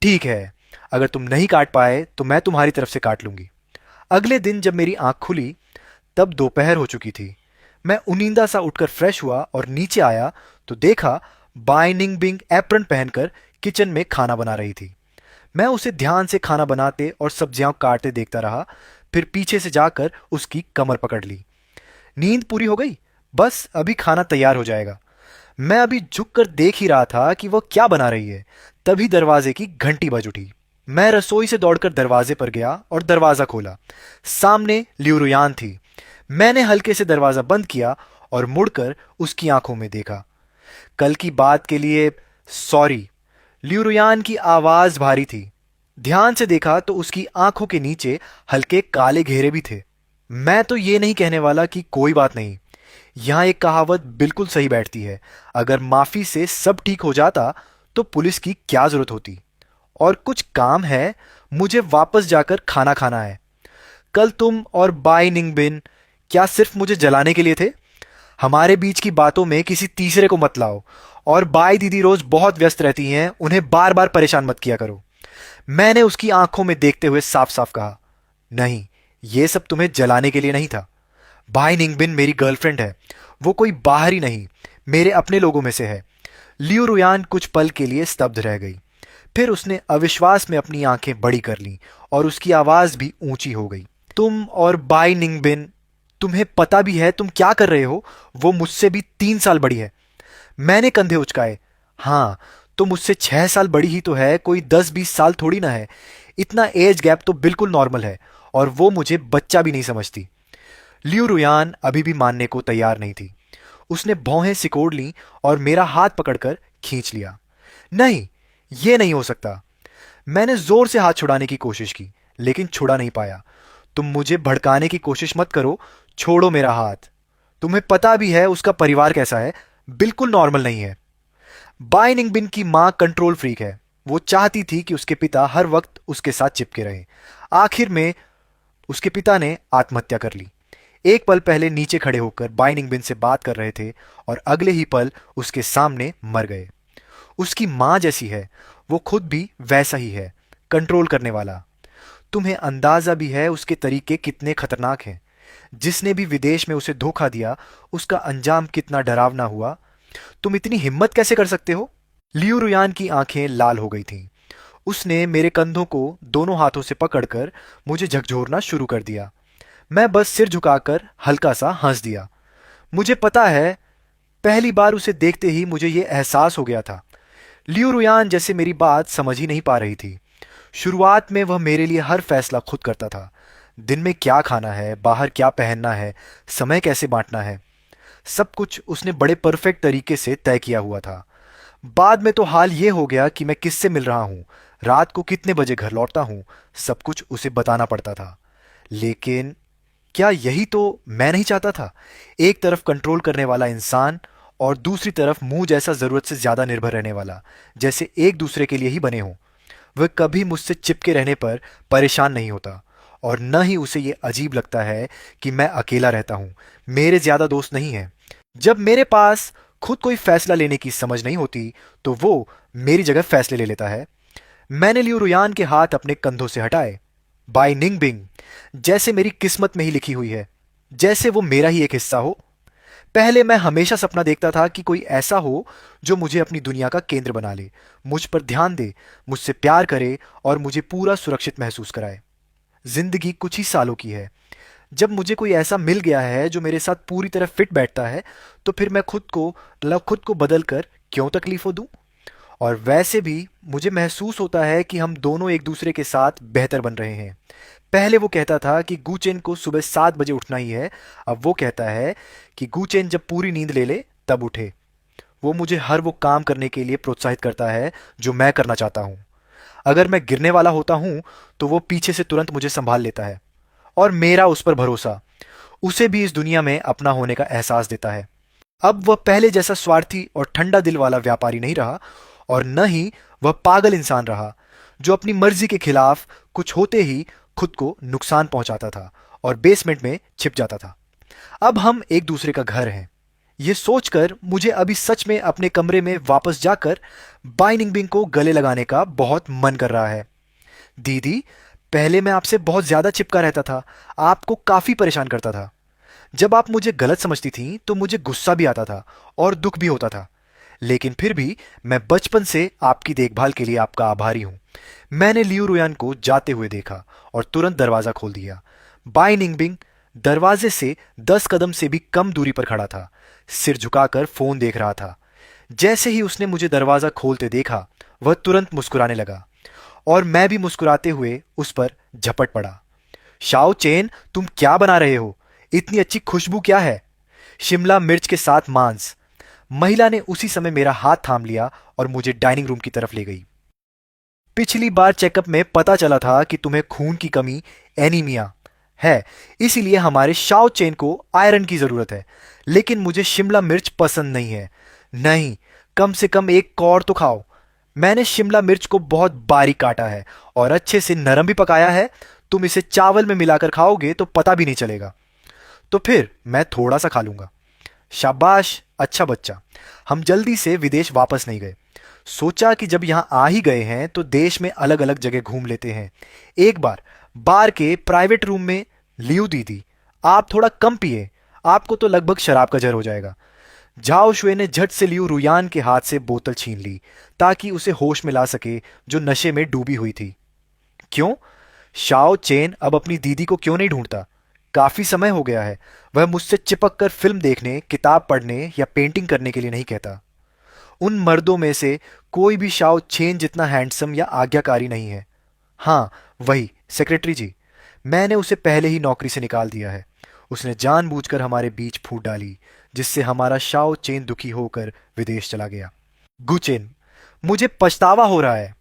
ठीक है, अगर तुम नहीं काट पाए तो मैं तुम्हारी तरफ से काट लूंगी। अगले दिन जब मेरी आंख खुली तब दोपहर हो चुकी थी। मैं उनींदा सा उठकर फ्रेश हुआ और नीचे आया तो देखा बाई निंगबिंग एप्रन पहनकर किचन में खाना बना रही थी। मैं उसे ध्यान से खाना बनाते और सब्जियां काटते देखता रहा, फिर पीछे से जाकर उसकी कमर पकड़ ली। नींद पूरी हो गई, बस अभी खाना तैयार हो जाएगा। मैं अभी झुककर देख ही रहा था कि वह क्या बना रही है, तभी दरवाजे की घंटी बज उठी। मैं रसोई से दौड़कर दरवाजे पर गया और दरवाजा खोला। सामने लियू रुयान थी। मैंने हल्के से दरवाजा बंद किया और मुड़कर उसकी आंखों में देखा। कल की बात के लिए सॉरी। लियू रुयान की आवाज भारी थी। ध्यान से देखा तो उसकी आंखों के नीचे हल्के काले घेरे भी थे। मैं तो ये नहीं कहने वाला कि कोई बात नहीं। यहां एक कहावत बिल्कुल सही बैठती है, अगर माफी से सब ठीक हो जाता तो पुलिस की क्या जरूरत होती। और कुछ काम है, मुझे वापस जाकर खाना खाना है। कल तुम और बाई निंगबिन क्या सिर्फ मुझे जलाने के लिए थे? हमारे बीच की बातों में किसी तीसरे को मत लाओ। और बाई दीदी रोज बहुत व्यस्त रहती हैं, उन्हें बार बार परेशान मत किया करो। मैंने उसकी आंखों में देखते हुए साफ साफ कहा। नहीं, यह सब तुम्हें जलाने के लिए नहीं था। बाई निंगबिन मेरी गर्लफ्रेंड है, वो कोई बाहरी नहीं, मेरे अपने लोगों में से है। लियू रुयान कुछ पल के लिए स्तब्ध रह गई। फिर उसने अविश्वास में अपनी आंखें बड़ी कर लीं और उसकी आवाज भी ऊंची हो गई। तुम और बाई निंगबिन, तुम्हें पता भी है तुम क्या कर रहे हो? वो मुझसे भी 3 साल बड़ी है। मैंने कंधे उचकाए। हाँ, तो मुझसे 6 साल बड़ी ही तो है, कोई 10-20 साल थोड़ी ना है। इतना एज गैप तो बिल्कुल नॉर्मल है और वो मुझे बच्चा भी नहीं समझती। लियू रुयान अभी भी मानने को तैयार नहीं थी। उसने भौहें सिकोड़ ली और मेरा हाथ पकड़कर खींच लिया। नहीं, ये नहीं हो सकता। मैंने जोर से हाथ छुड़ाने की कोशिश की, लेकिन छुड़ा नहीं पाया। तुम मुझे भड़काने की कोशिश मत करो, छोड़ो मेरा हाथ। तुम्हें पता भी है उसका परिवार कैसा है, बिल्कुल नॉर्मल नहीं है। बाई निंगबिन की मां कंट्रोल फ्रीक है। वो चाहती थी कि उसके पिता हर वक्त उसके साथ चिपके रहे। आखिर में उसके पिता ने आत्महत्या कर ली। एक पल पहले नीचे खड़े होकर बाई निंगबिन से बात कर रहे थे और अगले ही पल उसके सामने मर गए। उसकी मां जैसी है, वो खुद भी वैसा ही है, कंट्रोल करने वाला। तुम्हें अंदाजा भी है उसके तरीके कितने खतरनाक हैं। जिसने भी विदेश में उसे धोखा दिया, उसका अंजाम कितना डरावना हुआ। तुम इतनी हिम्मत कैसे कर सकते हो? लियू रुयान की आंखें लाल हो गई थीं। उसने मेरे कंधों को दोनों हाथों से पकड़कर मुझे झकझोरना शुरू कर दिया। मैं बस सिर झुकाकर हल्का सा हंस दिया। मुझे पता है, पहली बार उसे देखते ही मुझे यह एहसास हो गया था। लियू रुयान जैसे मेरी बात समझ ही नहीं पा रही थी। शुरुआत में वह मेरे लिए हर फैसला खुद करता था। दिन में क्या खाना है, बाहर क्या पहनना है, समय कैसे बांटना है, सब कुछ उसने बड़े परफेक्ट तरीके से तय किया हुआ था। बाद में तो हाल ये हो गया कि मैं किससे मिल रहा हूँ, रात को कितने बजे घर लौटता हूँ, सब कुछ उसे बताना पड़ता था। लेकिन क्या यही तो मैं नहीं चाहता था? एक तरफ कंट्रोल करने वाला इंसान और दूसरी तरफ मुंह जैसा जरूरत से ज्यादा निर्भर रहने वाला, जैसे एक दूसरे के लिए ही बने हों। वह कभी मुझसे चिपके रहने पर परेशान नहीं होता और न ही उसे यह अजीब लगता है कि मैं अकेला रहता हूं, मेरे ज्यादा दोस्त नहीं हैं। जब मेरे पास खुद कोई फैसला लेने की समझ नहीं होती, तो वो मेरी जगह फैसले ले लेता है। मैंने लियू रुयान के हाथ अपने कंधों से हटाए। बाई निंगबिंग, जैसे मेरी किस्मत में ही लिखी हुई है, जैसे वो मेरा ही एक हिस्सा हो। पहले मैं हमेशा सपना देखता था कि कोई ऐसा हो जो मुझे अपनी दुनिया का केंद्र बना ले, मुझ पर ध्यान दे, मुझसे प्यार करे और मुझे पूरा सुरक्षित महसूस कराए। जिंदगी कुछ ही सालों की है। जब मुझे कोई ऐसा मिल गया है जो मेरे साथ पूरी तरह फिट बैठता है, तो फिर मैं खुद को बदल कर क्यों तकलीफों दूं? और वैसे भी मुझे महसूस होता है कि हम दोनों एक दूसरे के साथ बेहतर बन रहे हैं। पहले वो कहता था कि गुचेन को सुबह 7 बजे उठना ही है, अब वो कहता है कि गुचेन जब पूरी नींद ले ले तब उठे। वो मुझे हर वो काम करने के लिए प्रोत्साहित करता है जो मैं करना चाहता हूँ। अगर मैं गिरने वाला होता हूँ, तो वो पीछे से तुरंत मुझे संभाल लेता है। और मेरा उस पर भरोसा उसे भी इस दुनिया में अपना होने का एहसास देता है। अब वह पहले जैसा स्वार्थी और ठंडा दिल वाला व्यापारी नहीं रहा, और न ही वह पागल इंसान रहा जो अपनी मर्जी के खिलाफ कुछ होते ही खुद को नुकसान पहुंचाता था और बेसमेंट में छिप जाता था। अब हम एक दूसरे का घर हैं। यह सोचकर मुझे अभी सच में अपने कमरे में वापस जाकर बाई निंगबिंग को गले लगाने का बहुत मन कर रहा है। दीदी, पहले मैं आपसे बहुत ज्यादा चिपका रहता था, आपको काफी परेशान करता था। जब आप मुझे गलत समझती थीं, तो मुझे गुस्सा भी आता था और दुख भी होता था। लेकिन फिर भी मैं बचपन से आपकी देखभाल के लिए आपका आभारी हूं। मैंने लियू रुयान को जाते हुए देखा और तुरंत दरवाजा खोल दिया। बाई निंगबिंग दरवाजे से 10 कदम से भी कम दूरी पर खड़ा था, सिर झुकाकर फोन देख रहा था। जैसे ही उसने मुझे दरवाजा खोलते देखा, वह तुरंत मुस्कुराने लगा और मैं भी मुस्कुराते हुए उस पर झपट पड़ा। शाओ चेन, तुम क्या बना रहे हो? इतनी अच्छी खुशबू क्या है? शिमला मिर्च के साथ मांस। महिला ने उसी समय मेरा हाथ थाम लिया और मुझे डाइनिंग रूम की तरफ ले गई। पिछली बार चेकअप में पता चला था कि तुम्हें खून की कमी, एनीमिया है, इसीलिए हमारे शाओ चेन को आयरन की जरूरत है। लेकिन मुझे शिमला मिर्च पसंद नहीं है। नहीं, कम से कम एक कौर तो खाओ। मैंने शिमला मिर्च को बहुत बारीक काटा है और अच्छे से नरम भी पकाया है। तुम इसे चावल में मिलाकर खाओगे तो पता भी नहीं चलेगा। तो फिर मैं थोड़ा सा खा लूंगा। शाबाश, अच्छा बच्चा। हम जल्दी से विदेश वापस नहीं गए। सोचा कि जब यहां आ ही गए हैं तो देश में अलग अलग जगह घूम लेते हैं। एक बार बार के प्राइवेट रूम में, लियू दीदी, आप थोड़ा कम पिए, आपको तो लगभग शराब का जहर हो जाएगा। झाओ शुए ने झट से लियू रुयान के हाथ से बोतल छीन ली ताकि उसे होश में ला सके, जो नशे में डूबी हुई थी। क्यों? शाओ चेन अब अपनी दीदी को क्यों नहीं ढूंढता? काफी समय हो गया है। वह मुझसे चिपक कर फिल्म देखने, किताब पढ़ने या पेंटिंग करने के लिए नहीं कहता। उन मर्दों में से कोई भी शाओ चेन जितना हैंडसम या आज्ञाकारी नहीं है। हाँ, वही सेक्रेटरी जी। मैंने उसे पहले ही नौकरी से निकाल दिया है। उसने जानबूझकर हमारे बीच फूट डाली, जिससे हमारा शाओ चेन दुखी होकर विदेश चला गया। गुचेन, मुझे पछतावा हो रहा है।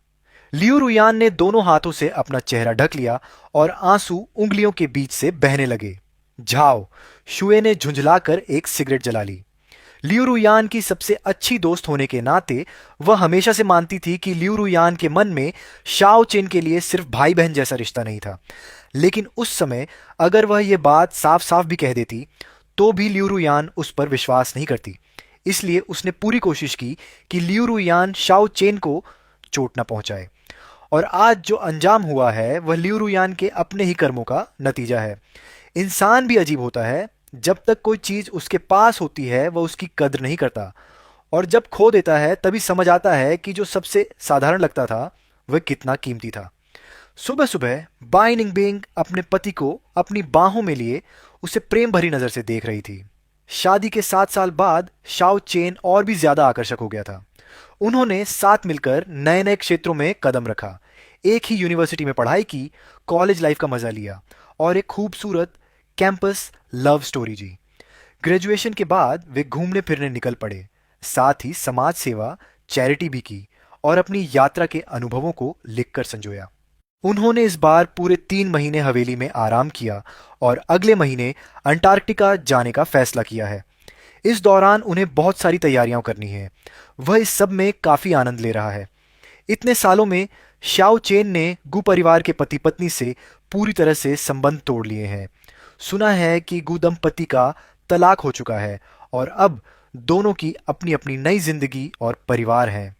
लियू रुयान ने दोनों हाथों से अपना चेहरा ढक लिया और आंसू उंगलियों के बीच से बहने लगे। झाओ, शुए ने झुंझलाकर एक सिगरेट जला ली। लियू रुयान की सबसे अच्छी दोस्त होने के नाते वह हमेशा से मानती थी कि लियू रुयान के मन में शाओ चेन के लिए सिर्फ भाई बहन जैसा रिश्ता नहीं था। लेकिन उस समय अगर वह यह बात साफ साफ भी कह देती तो भी लियू रुयान उस पर विश्वास नहीं करती। इसलिए उसने पूरी कोशिश की कि लियू रुयान शाओ चेन को चोट न पहुंचाए। और आज जो अंजाम हुआ है वह लियू रुयान के अपने ही कर्मों का नतीजा है। इंसान भी अजीब होता है, जब तक कोई चीज उसके पास होती है वह उसकी कद्र नहीं करता, और जब खो देता है तभी समझ आता है कि जो सबसे साधारण लगता था वह कितना कीमती था। सुबह सुबह बाई निंगबिंग अपने पति को अपनी बाहों में लिए उसे प्रेम भरी नजर से देख रही थी। शादी के 7 साल बाद शाओ चेन और भी ज्यादा आकर्षक हो गया था। उन्होंने साथ मिलकर नए नए क्षेत्रों में कदम रखा, एक ही यूनिवर्सिटी में पढ़ाई की, कॉलेज लाइफ का मजा लिया और एक खूबसूरत कैंपस लव स्टोरी जी। ग्रेजुएशन के बाद वे घूमने फिरने निकल पड़े, साथ ही समाज सेवा, चैरिटी भी की और अपनी यात्रा के अनुभवों को लिखकर संजोया। उन्होंने इस बार पूरे 3 महीने हवेली में आराम किया और अगले महीने अंटार्कटिका जाने का फैसला किया है। इस दौरान उन्हें बहुत सारी तैयारियां करनी है। वह इस सब में काफी आनंद ले रहा है। इतने सालों में शाओ चेन ने गु परिवार के पति पत्नी से पूरी तरह से संबंध तोड़ लिए हैं। सुना है कि गु दंपति का तलाक हो चुका है और अब दोनों की अपनी अपनी नई जिंदगी और परिवार है।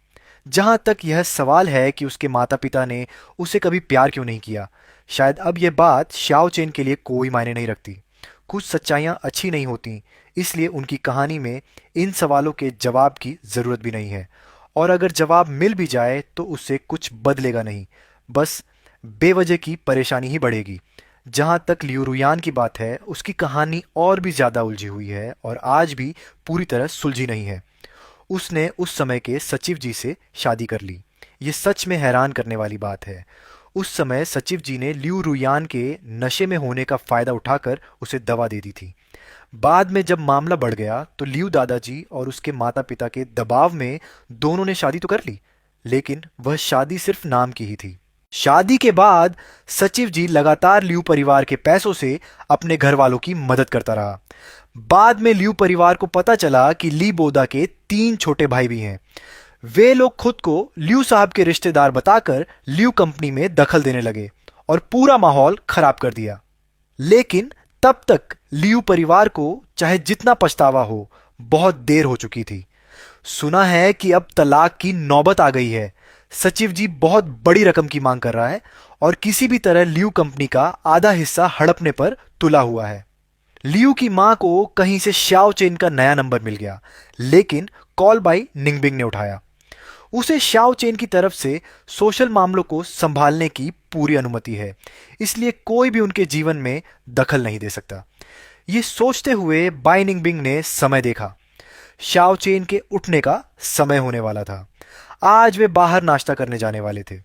जहां तक यह सवाल है कि उसके माता पिता ने उसे कभी प्यार क्यों नहीं किया, शायद अब यह बात शाओ चेन के लिए कोई मायने नहीं रखती। कुछ सच्चाइयां अच्छी नहीं होती, इसलिए उनकी कहानी में इन सवालों के जवाब की जरूरत भी नहीं है। और अगर जवाब मिल भी जाए तो उससे कुछ बदलेगा नहीं, बस बेवजह की परेशानी ही बढ़ेगी। जहां तक लियू रुयान की बात है, उसकी कहानी और भी ज्यादा उलझी हुई है और आज भी पूरी तरह सुलझी नहीं है। उसने उस समय के सचिव जी से शादी कर ली। ये सच में हैरान करने वाली बात है। उस समय सचिव जी ने लियू रुयान के नशे में होने का फायदा उठाकर उसे दवा दे दी थी। बाद में जब मामला बढ़ गया तो लियू दादाजी और उसके माता पिता के दबाव में दोनों ने शादी तो कर ली, लेकिन वह शादी सिर्फ नाम की ही थी। शादी के बाद सचिव जी लगातार लियू परिवार के पैसों से अपने घर वालों की मदद करता रहा। बाद में लियू परिवार को पता चला कि ली बोदा के 3 छोटे भाई भी हैं। वे लोग खुद को लियू साहब के रिश्तेदार बताकर लियू कंपनी में दखल देने लगे और पूरा माहौल खराब कर दिया। लेकिन तब तक लियू परिवार को चाहे जितना पछतावा हो, बहुत देर हो चुकी थी। सुना है कि अब तलाक की नौबत आ गई है। सचिव जी बहुत बड़ी रकम की मांग कर रहा है और किसी भी तरह लियू कंपनी का आधा हिस्सा हड़पने पर तुला हुआ है। लियू की मां को कहीं से शाओ चेन का नया नंबर मिल गया, लेकिन कॉल बाई निंगबिंग ने उठाया। उसे शाओ चेन की तरफ से सोशल मामलों को संभालने की पूरी अनुमति है, इसलिए कोई भी उनके जीवन में दखल नहीं दे सकता। ये सोचते हुए बाई निंगबिंग ने समय देखा। शाओ चेन के उठने का समय होने वाला था। आज वे बाहर नाश्ता करने जाने वाले थे।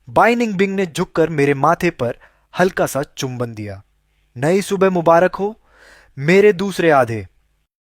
बाई निंगबिंग ने झुककर मेरे माथे पर हल्का सा चुंबन दिया। नई सुबह मुबारक हो मेरे दूसरे आधे।